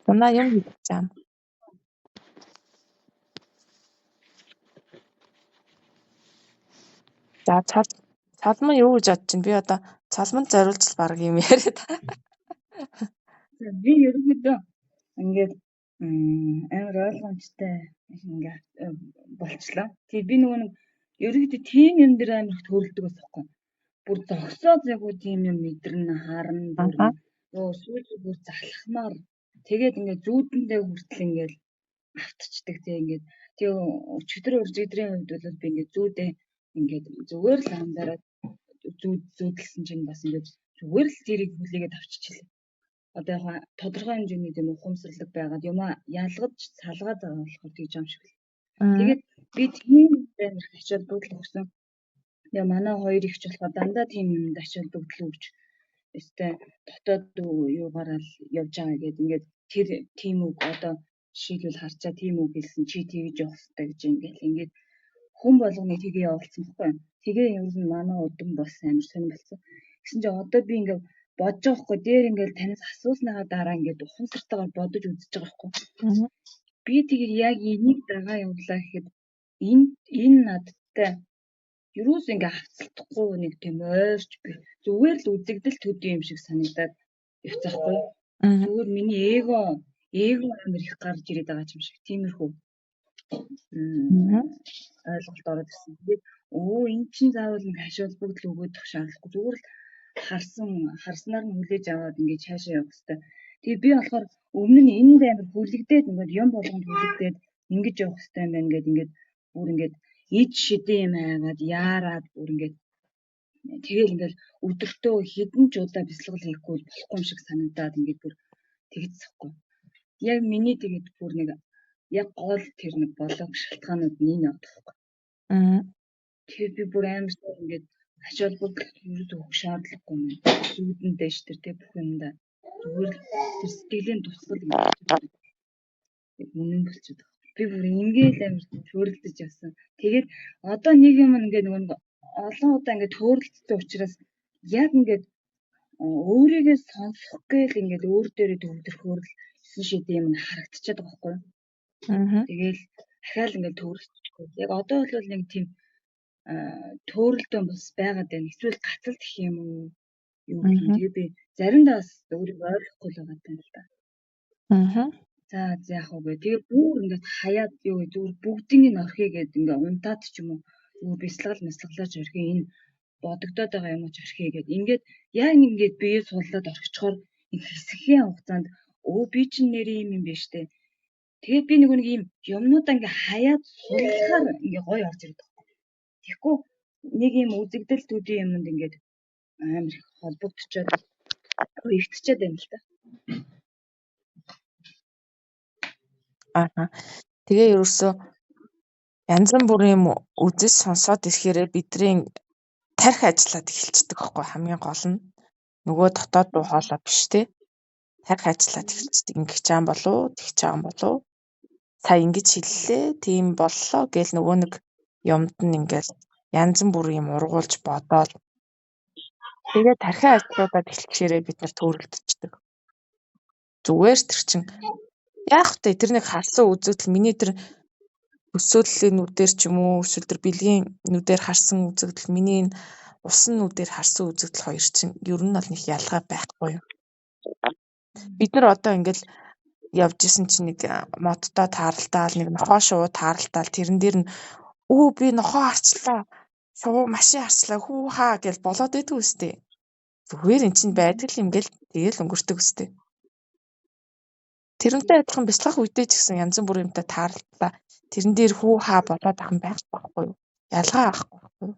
Speaker 1: Танаа юм хийж чам. За цалман юу гэж бодож байна? Би одоо цалманд зориулж баг юм яриад.
Speaker 3: За би ерөнхийдөө ингээд амар ойлгомжтой ингээд болчлаа. Тэгээ би нөгөө нэг ерөнхийдөө тийм юм дээр амар их төрөлдөг байхгүй. Бүр зогсоод яг уу тийм юм мэдэрнэ харна бүр ёо сүүл бүр залхмаар тэгээд ингээд зүүдэндээ хүртэл ингээд автчихдаг тийм ингээд тэгээ өчигдөр уржигдрийн хувьд бол би ингээд зүүдээ ингээд зүгээр л амдараад зүүдэлсэн чинь бас ингээд зүгээр л тэрийг хүлээгээд авчичихлаа. Одоо яг тодорхой хэмжээний тийм ухамсарлаг байгаад юм ялгаж салгаад байгаа болохоор тийж юм шиг л. Тэгээд би тийм амар ачаал бүгд өгсөн. Тэгээ манай хоёр ихч болохоор дандаа тийм юмд ачаал бүгд өгч өстэй дотоод юугаараа л явж байгаа гэдэг ингээд тэр тийм үг одоо жишээлбэл харчаа тийм үг хэлсэн чи тэгж явах хэрэгтэй гэж ингээд хүн болгоныг тгээ явуулсан байхгүй. Тэгээ ер нь манай удам бас амар сонир болсон. Гэсэн чинь одоо би ингээд бодож байгаа хгүй дээр ингээд танаас асуусныхаа дараа ингээд ухамсартайгаар бодож үзэж байгаа хгүй. Би тэгээд яг энийг дагаа явуулаа гэхэд энэ надтай юус ингээд хавцлахгүй нэг тийм ойрч би зүгээр л үзэгдэл төдий юм шиг санагдаад явцгаахгүй. Зүгээр миний эго амар их гарч ирээд байгаа юм шиг тиймэрхүү ойлголт ороод ирсэн. Тэгээд энэ чинь заавал нэг хашаал бүгд л өгөөдөх шаардлагагүй. Зүгээр л харснаар нь хүлээж аваад ингээд цаашаа явах хэрэгтэй. Тэгээд би болохоор өмнө нь энд амар хүлэгдээд ингээд юм болгонд хүлэгдээд ингэж явах хэрэгтэй юм байна гэдэг ингээд бүр ингээд ид шидэн юм аагаад яарад бүр ингээд тэгэл ингээд өдөртөө хэдэн ч удаа бясалгал хийхгүй болохгүй юм шиг санагдаад ингээд бүр тэгцэхгүй. Яг миний тэгээд бүр нэг яг гол тэр нэг болог шалтгаанууд нь энэ одохгүй. Тэгэхээр би бүр амар сайн ингээд ачаал бүгд ерөөд өгөх шаардлагагүй юм. Зүудэндээ ш тэр бүх юмдаа зүгээр л тэр сэтгэлийн тусгал ингээд үнэн болчиход байгаа. Би бүр ингээл амар төөрөлдөж явсан. Тэгээд одоо нэг юм ингээд нөгөө олон удаа ингээд төөрөлдсөн учраас яг ингээд өөрийгөө сонсох гээл ингээд өөр дээрээ төвлөрөхөөр л 9 шидэ юм харагдчихад байгаа байхгүй юу? Тэгээл дахиад ингээд төөрөлдөхгүй. Яг одоо бол нэг тийм төөрөлдөө бас байгаад байна. Эсвэл гацалт гэх юм уу? Юу гэх юм. Тэгээ би заримдаа бас өөрийгөө ойлгохгүй л байгаа юм л да. За яах вэ? Тэгээ бүр ингээд хаяад юу вэ? Зүгээр бүгднийг орхиё гэдэг ингээд унтаад ч юм уу. Зүгээр бясалгалж орхиё. Энэ бодогдоод байгаа юм ч орхиё гэдэг. Ингээд яг ингээд бие суулаад орхичхоор хэсгийн хугацаанд би чинь нэр юм биш үү? Тэгээд би нэг ийм юмнуудаа ингээ хаяад суулгахаар ингээ гоё орж ирдэг. Тэгэхгүй нэг ийм үзэгдэл төдий юмд ингээд амар их холбогдчиход өвөгтчихэд байна л та.
Speaker 1: Тэгээ ерөөсөө янз бүрийн үзэл сонсоод ирэхээр бидний тарих ажиллаад эхэлчихдэг байхгүй хамгийн гол нь нөгөө дотоод руу хоолой биш те тарих ажиллаад эхэлчихдэг. Ингээ чаам болов тэг чаам болов сая ингэж хэллээ тийм боллоо гэл нөгөө нэг юмд нь ингээл янз бүрийн юм ургуулж бодоод тэгээ тархин ажлуудад эхлэхээрээ бид нар төөрөлдчихдөг. Зүгээр тэр чинь яах вэ? Тэрнийг харсан үзэгдэл миний тэр өсөөллийн нүдээр ч юм уу эсвэл тэр бэлгийн нүдээр харсан үзэгдэл миний энэ усан нүдээр харсан үзэгдэл хоёр чинь ер нь бол нэг ялгаа байхгүй юу? Бид нар одоо ингээл явж исэн чинь нэг модтой тааралдаал нэг нохоо шууд тааралдаал тэрэн дээр нь би нохоо харчлаа. Шуу машин харчлаа. Хүү хаа гэж болоод байдгүй үстэй. Зүгээр эн чинь байдаг юм гээл тэгэл өнгөртөг үстэй. Тэрнтэй адилхан бяцлах үедээ ч гэсэн янз бүрийн юмтай таарлаа. Тэрэн дээр хүү хаа болоод ах юм байхгүй юу? Ялгаа авахгүй юу?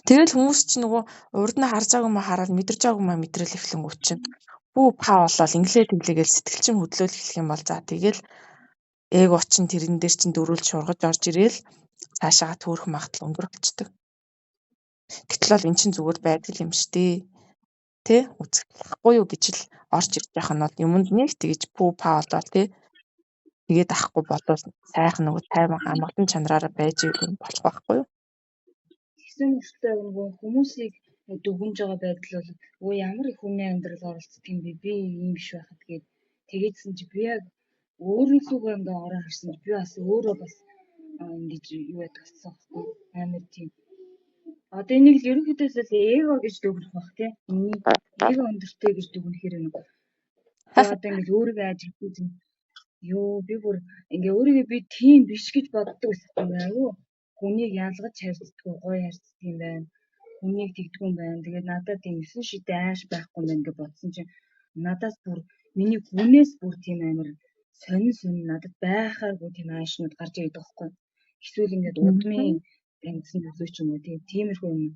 Speaker 1: Тэгэл хүмүүс чинь нөгөө урд нь харж байгааг маа хараад мэдэрж байгааг маа мэдрэл эхлэнгүүт чинь хүү паа болол инглээ тэглээгээл сэтгэл чинь хөдлөөл эхлэх юм бол за тэгэл эго очин тэрэн дээр чинь дөрүүлж шургаж орж ирээл цаашаа төөрөх магадлал өндөр болчдөг. Гэтэл бол эн чинь зүгээр байдаг юм шүү дээ. Тэ үзэхгүй юу гэж л орж ирж байх нь бол юмд нэг тэгж пүү па болоо тэ тэгээд авахгүй болвол сайхан нөгөө тайван амгалан чанараараа байж ивэл болох байхгүй юу?
Speaker 3: Тэгсэн мөртлөө нөгөө хүмүүсийг дүгнж байгаа байдал бол өө ямар их хүний амьдрал оролцдог юм бэ? Би ийм биш байхад тэгээдсэн чи би яг өөрөөсөө ингээ ороо харсан чи би бас өөрөө бас ингэж юу яддаг болсон байхгүй амар тийм. Одоо энийг л ерөнхийдөө л эго гэж дүгнэх бах тий. Эго өндөртэй гэж дүгнэхээр нэг. Тэгээ одоо ингээл өөрийгөө ажиглаж ёо би бүр ингээ өөрийгөө би тийм биш гэж боддог байсан юм аа. Хүнийг ялгаж харьцдаг, гоё харьцдаг юм байна. Хүнийг тэгдэг юм байна. Тэгээд надад тийм 9 шидэ ааш байхгүй юм байна гэж бодсон чинь надаас бүр миний хүнээс бүр тийм амар сонин надад байхааргүй тийм аашнууд гарч ирдэг байхгүй. Эсвэл ингээд удмын амьдсан төсөө ч юм уу тиймэрхүү юм.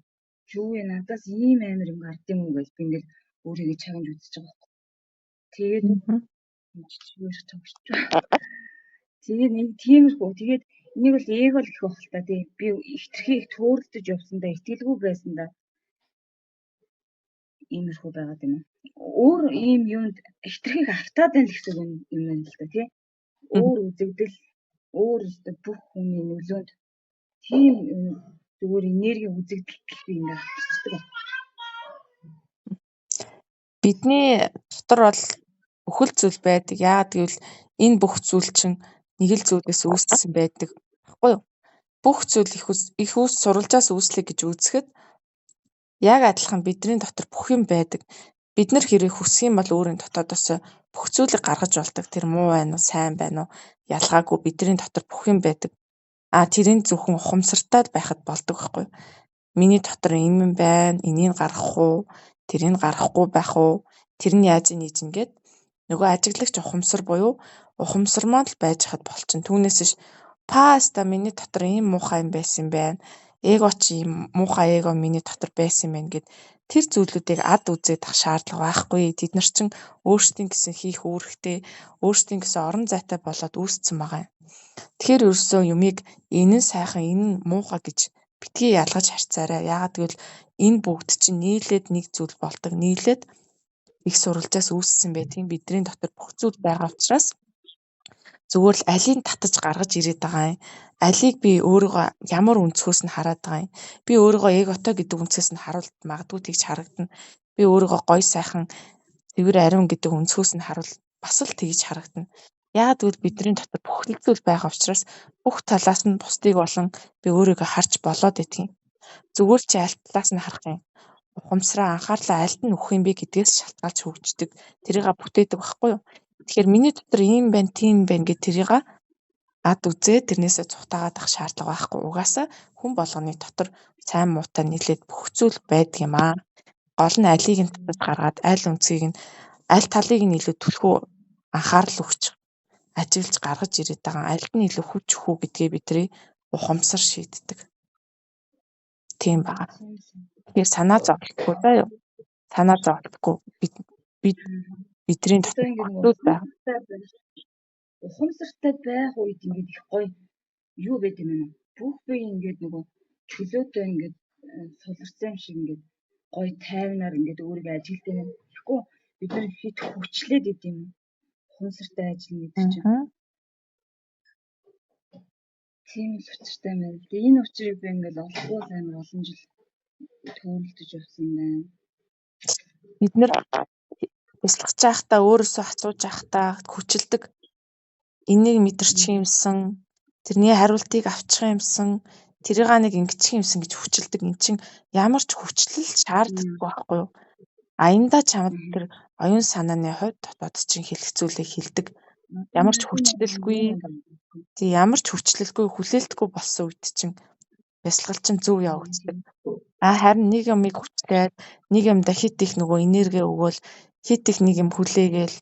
Speaker 3: Юу вэ надаас ийм амар юм гард юм уу гэж би ингээд өөрийгөө чагнаж үзэж байгаа байхгүй. Тэгээд чичгээр тавч. Тэгээд нэг тиймэрхүү. Тэгээд энийг бол эго л гэх байх л та тий. Би ихтрхийг төөрөлдөж явсандаа итгэлгүй байсандаа иймэрхүү байгаад байна. Өөр ийм юунд ихтрхийг автаад байна л гэсэн юм байна л та тий. Өөр үзэгдэл, өөр бүх хүний нөлөөнд тийм зүгээр энерги үзэгдэл би ингээд авчирдаг.
Speaker 1: Бидний дотор бол бүхэл зүйл байдаг. Яагаад гэвэл энэ бүх зүйл чинь нэг л зүйлээс үүссэн байдаг. Баггүй юу? Бүх зүйл их ус сурвалжаас үүслэх гэж үзэхэд яг адилхан бидний дотор бүх юм байдаг. Бид нар хэрэг хүсэх юм бол өөрийн дотоодоос бүх зүйлийг гаргаж болдог. Тэр муу байна уу, сайн байна уу ялгаагүй бидний дотор бүх юм байдаг. Тэрийн зөвхөн ухамсартай байхад болдог байхгүй юу? Миний дотор юм байна, энийг гаргах уу, тэрийг гаргахгүй байх уу, тэр нь яаж ийж ингээд нөгөө ажиглагч ухамсар буюу ухамсармаа л байж хад болчин. Түүнээс ш паста миний дотор ийм муухай юм байсан юм байна. Эго чи ийм муухай эго миний дотор байсан юм байна гэд тэр зүйлүүдийг ад үзээд ах шаардлага байхгүй. Тэд нар чинь өөрсдийн гэсэн хийх үүрэгтэй, өөрсдийн гэсэн орон зайтай болоод үүсцэн байгаа юм. Тэгэхээр ерөөсөө юмыг энэ нь сайхан, энэ нь муухай гэж битгий ялгаж харьцаарай. Яагаад гэвэл энэ бүгд чинь нийлээд нэг зүйл болдог. Нийлээд их сурвалжаас үүссэн байдгийг бидний дотор бүх зүйл байгаа учраас зүгээр л алийг татаж гаргаж ирээд байгаа юм. Алийг би өөрийгөө ямар өнцгөөс нь хараад байгаа юм. Би өөрийгөө эготой гэдэг өнцгөөс нь харуул магадгүй тэгж харагдана. Би өөрийгөө гоё сайхан цэвэр ариун гэдэг өнцгөөс нь харуул бас л тэгж харагдана. Яагаад гэвэл бидний дотор бүх зүйл байгаа учраас бүх талаас нь бусдыг болон би өөрийгөө харж болоод идэх юм. Зүгээр чи аль талаас нь харах юм. Ухамсараа анхаарлаа альд нь өгөх юм бэ гэдгээс шалтгаалж хөгждөг. Тэрийг бүтээдэг байхгүй юу? Тэгэхээр миний дотор ийм байна, тийм байна гэд тэрийг ад үзээ тэрнээсээ цухтаагаад ах шаардлага байхгүй. Угаасаа хүн болгоны дотор сайн муутай нийлээд бүх зүйл байдаг юм аа. Гол нь алийг нь татаж гаргаад аль үнцгийг нь аль талыг нь илүү түлхүү анхаарал өгч ажиглаж гаргаж ирээд байгаа. Альд нь илүү хүч хүү гэдгээ бидний ухамсар шийддэг. Тийм байгаа. Тэгэхээр санаа зовлохгүй заа юу. Санаа зовлохгүй бидний дотор зүйл байна.
Speaker 3: Ухамсартай байх үед ингээд их гоё юу байд юм бэ? Бүх бие ингээд нөгөө чөлөөтэй ингээд суларсан юм шиг ингээд гоё тайвнаар ингээд өөрийгөө ажилтдаг юм. Тэгэхгүй бид нар хит хүчлээд идэв юм. Ухамсартай ажиллана гэдэг чинь. Тийм л учиртай юм байна. Тэгээ энэ учрыг би ингээд олохгүй амар олон жил төөрөлдөж явсан байна.
Speaker 1: Бид нэр бясалгаж байхдаа өөрөөсөө асууж байхдаа хүчилдэг энийг мэдэрчих юмсан, тэрний хариултыг авчих юмсан, тэрийг нэг ингэчих юмсан гэж хүчилдэг. Эн чинь ямар ч хүчлэл шаарддаг байхгүй юу? Аяндаа чамд тэр оюун санааны хувьд дотоод чинь хэлэцүүлээ хэлдэг. Ямар ч хүчлэлгүй, ямар ч хүчлэлгүй хүлээлтгүй болсон үед чинь бясалгал чинь зөв явагддаг. Харин нэг юмыг хүчлээд нэг юмда хит их нөгөө энерги өгөөл хит их нэг юм хүлээгээл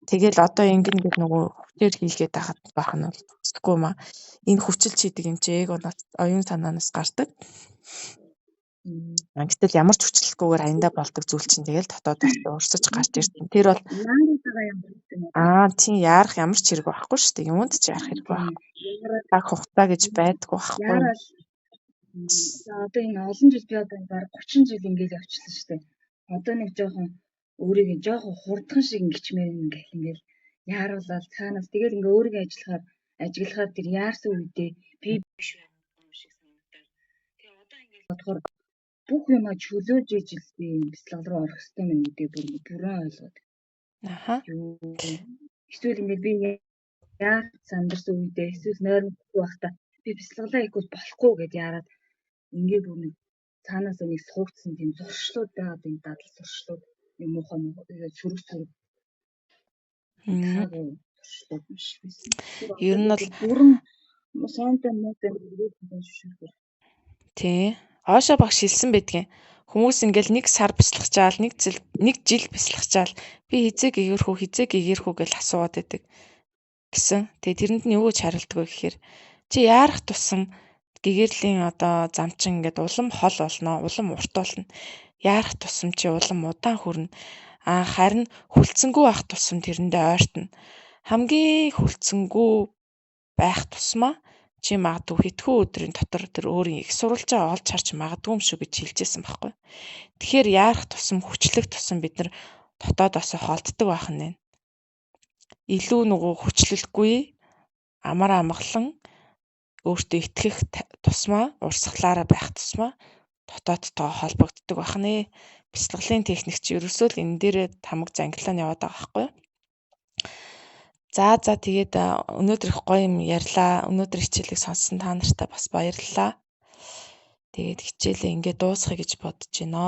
Speaker 1: тэгэл одоо ингэн гэдэг нөгөө хүчээр хийлгээд байхад байх нь бол зүггүй маа. Энэ хүчил чийдэг юм чи эгоноос оюун санаанаас гардаг. Гэтэл ямар ч хүчлэлгүйгээр аяндаа болдог зүйл чинь тэгэл дотоодоос урсаж гарч ирсэн. Тэр бол тийм яарах ямар ч хэрэг байхгүй шүү дээ. Юунд ч яарах хэрэг байхгүй. Цаг хугацаа гэж байдгүй байхгүй.
Speaker 3: Одоо энэ олон жил би одоо баг 30 жил ингээд явчихсан шүү дээ. Одоо нэг жоохон өөрийгөө жоохон хурдхан шиг ингэчмээр ингээл яаруулаад цаанаас тэгэл ингээ өөрийгөө ажиглахаар тэр яарсан үедээ би биш юм шиг санагдаад. Тэгээ одоо ингээ бодохоор бүх юмаа чөлөөж ижил би бяцлал руу орох хэрэгтэй мэн гэдэг бүрэн ойлгоод.
Speaker 1: Аха.
Speaker 3: Эсвэл ингээ би яах сандарсан үедээ эсвэл нойрмохгүй байхдаа би бяцлаглаа хийхгүй болохгүй гэд яарад ингээ бүр нэг цаанаас нэг суугдсан тийм зуршлууд байгаад энэ дадал зуршлууд юм муухай сөрөг таагүй зуршлууд биш байсан.
Speaker 1: Ер нь бол
Speaker 3: бүрэн сайнтай муутай шүшүүр.
Speaker 1: тий. Оошо багш хэлсэн байдгийн. Хүмүүс ингээл нэг сар бяцлагчаал, нэг жил бяцлагчаал би хизээ гэгэрхүү гэж асууад байдаг гэсэн. Тэгээ тэрэнд нь юу гэж хариулдаг вэ гэхээр чи яарах тусам гэгэрлийн одоо замчин ингээд улам хол болно, улам урт болно. Яарах тусам чи улам удаан хүрнэ. Харин хүлцэнгүй байх тусам тэрэндээ ойртно. Хамгийн хүлцэнгүй байх тусмаа чи магадгүй хэдхэн өдрийн дотор тэр өөрийн их сурвалжаа олж харж магадгүй юм шүү гэж хэлжсэн байхгүй. Тэгэхээр яарах тусам хүчлэх тусам бид нар дотоодоосоо холддог байх нь. Илүү нөгөө хүчлэлгүй амар амгалан өөртөө итгэх тусмаа урсгалаараа байх тусмаа дотоодтойгоо холбогддог байх нэ. Бяцлаглалын техник чи ерөөсөө л энэ дээрээ тамга зангилаа яваад байгаа байхгүй. За тэгээд өнөөдөр их гоё юм ярьлаа. Өнөөдөр хичээлийг сонссон та нартай бас баярлалаа. Тэгээд хичээлээ ингээд дуусгая гэж бодож байна.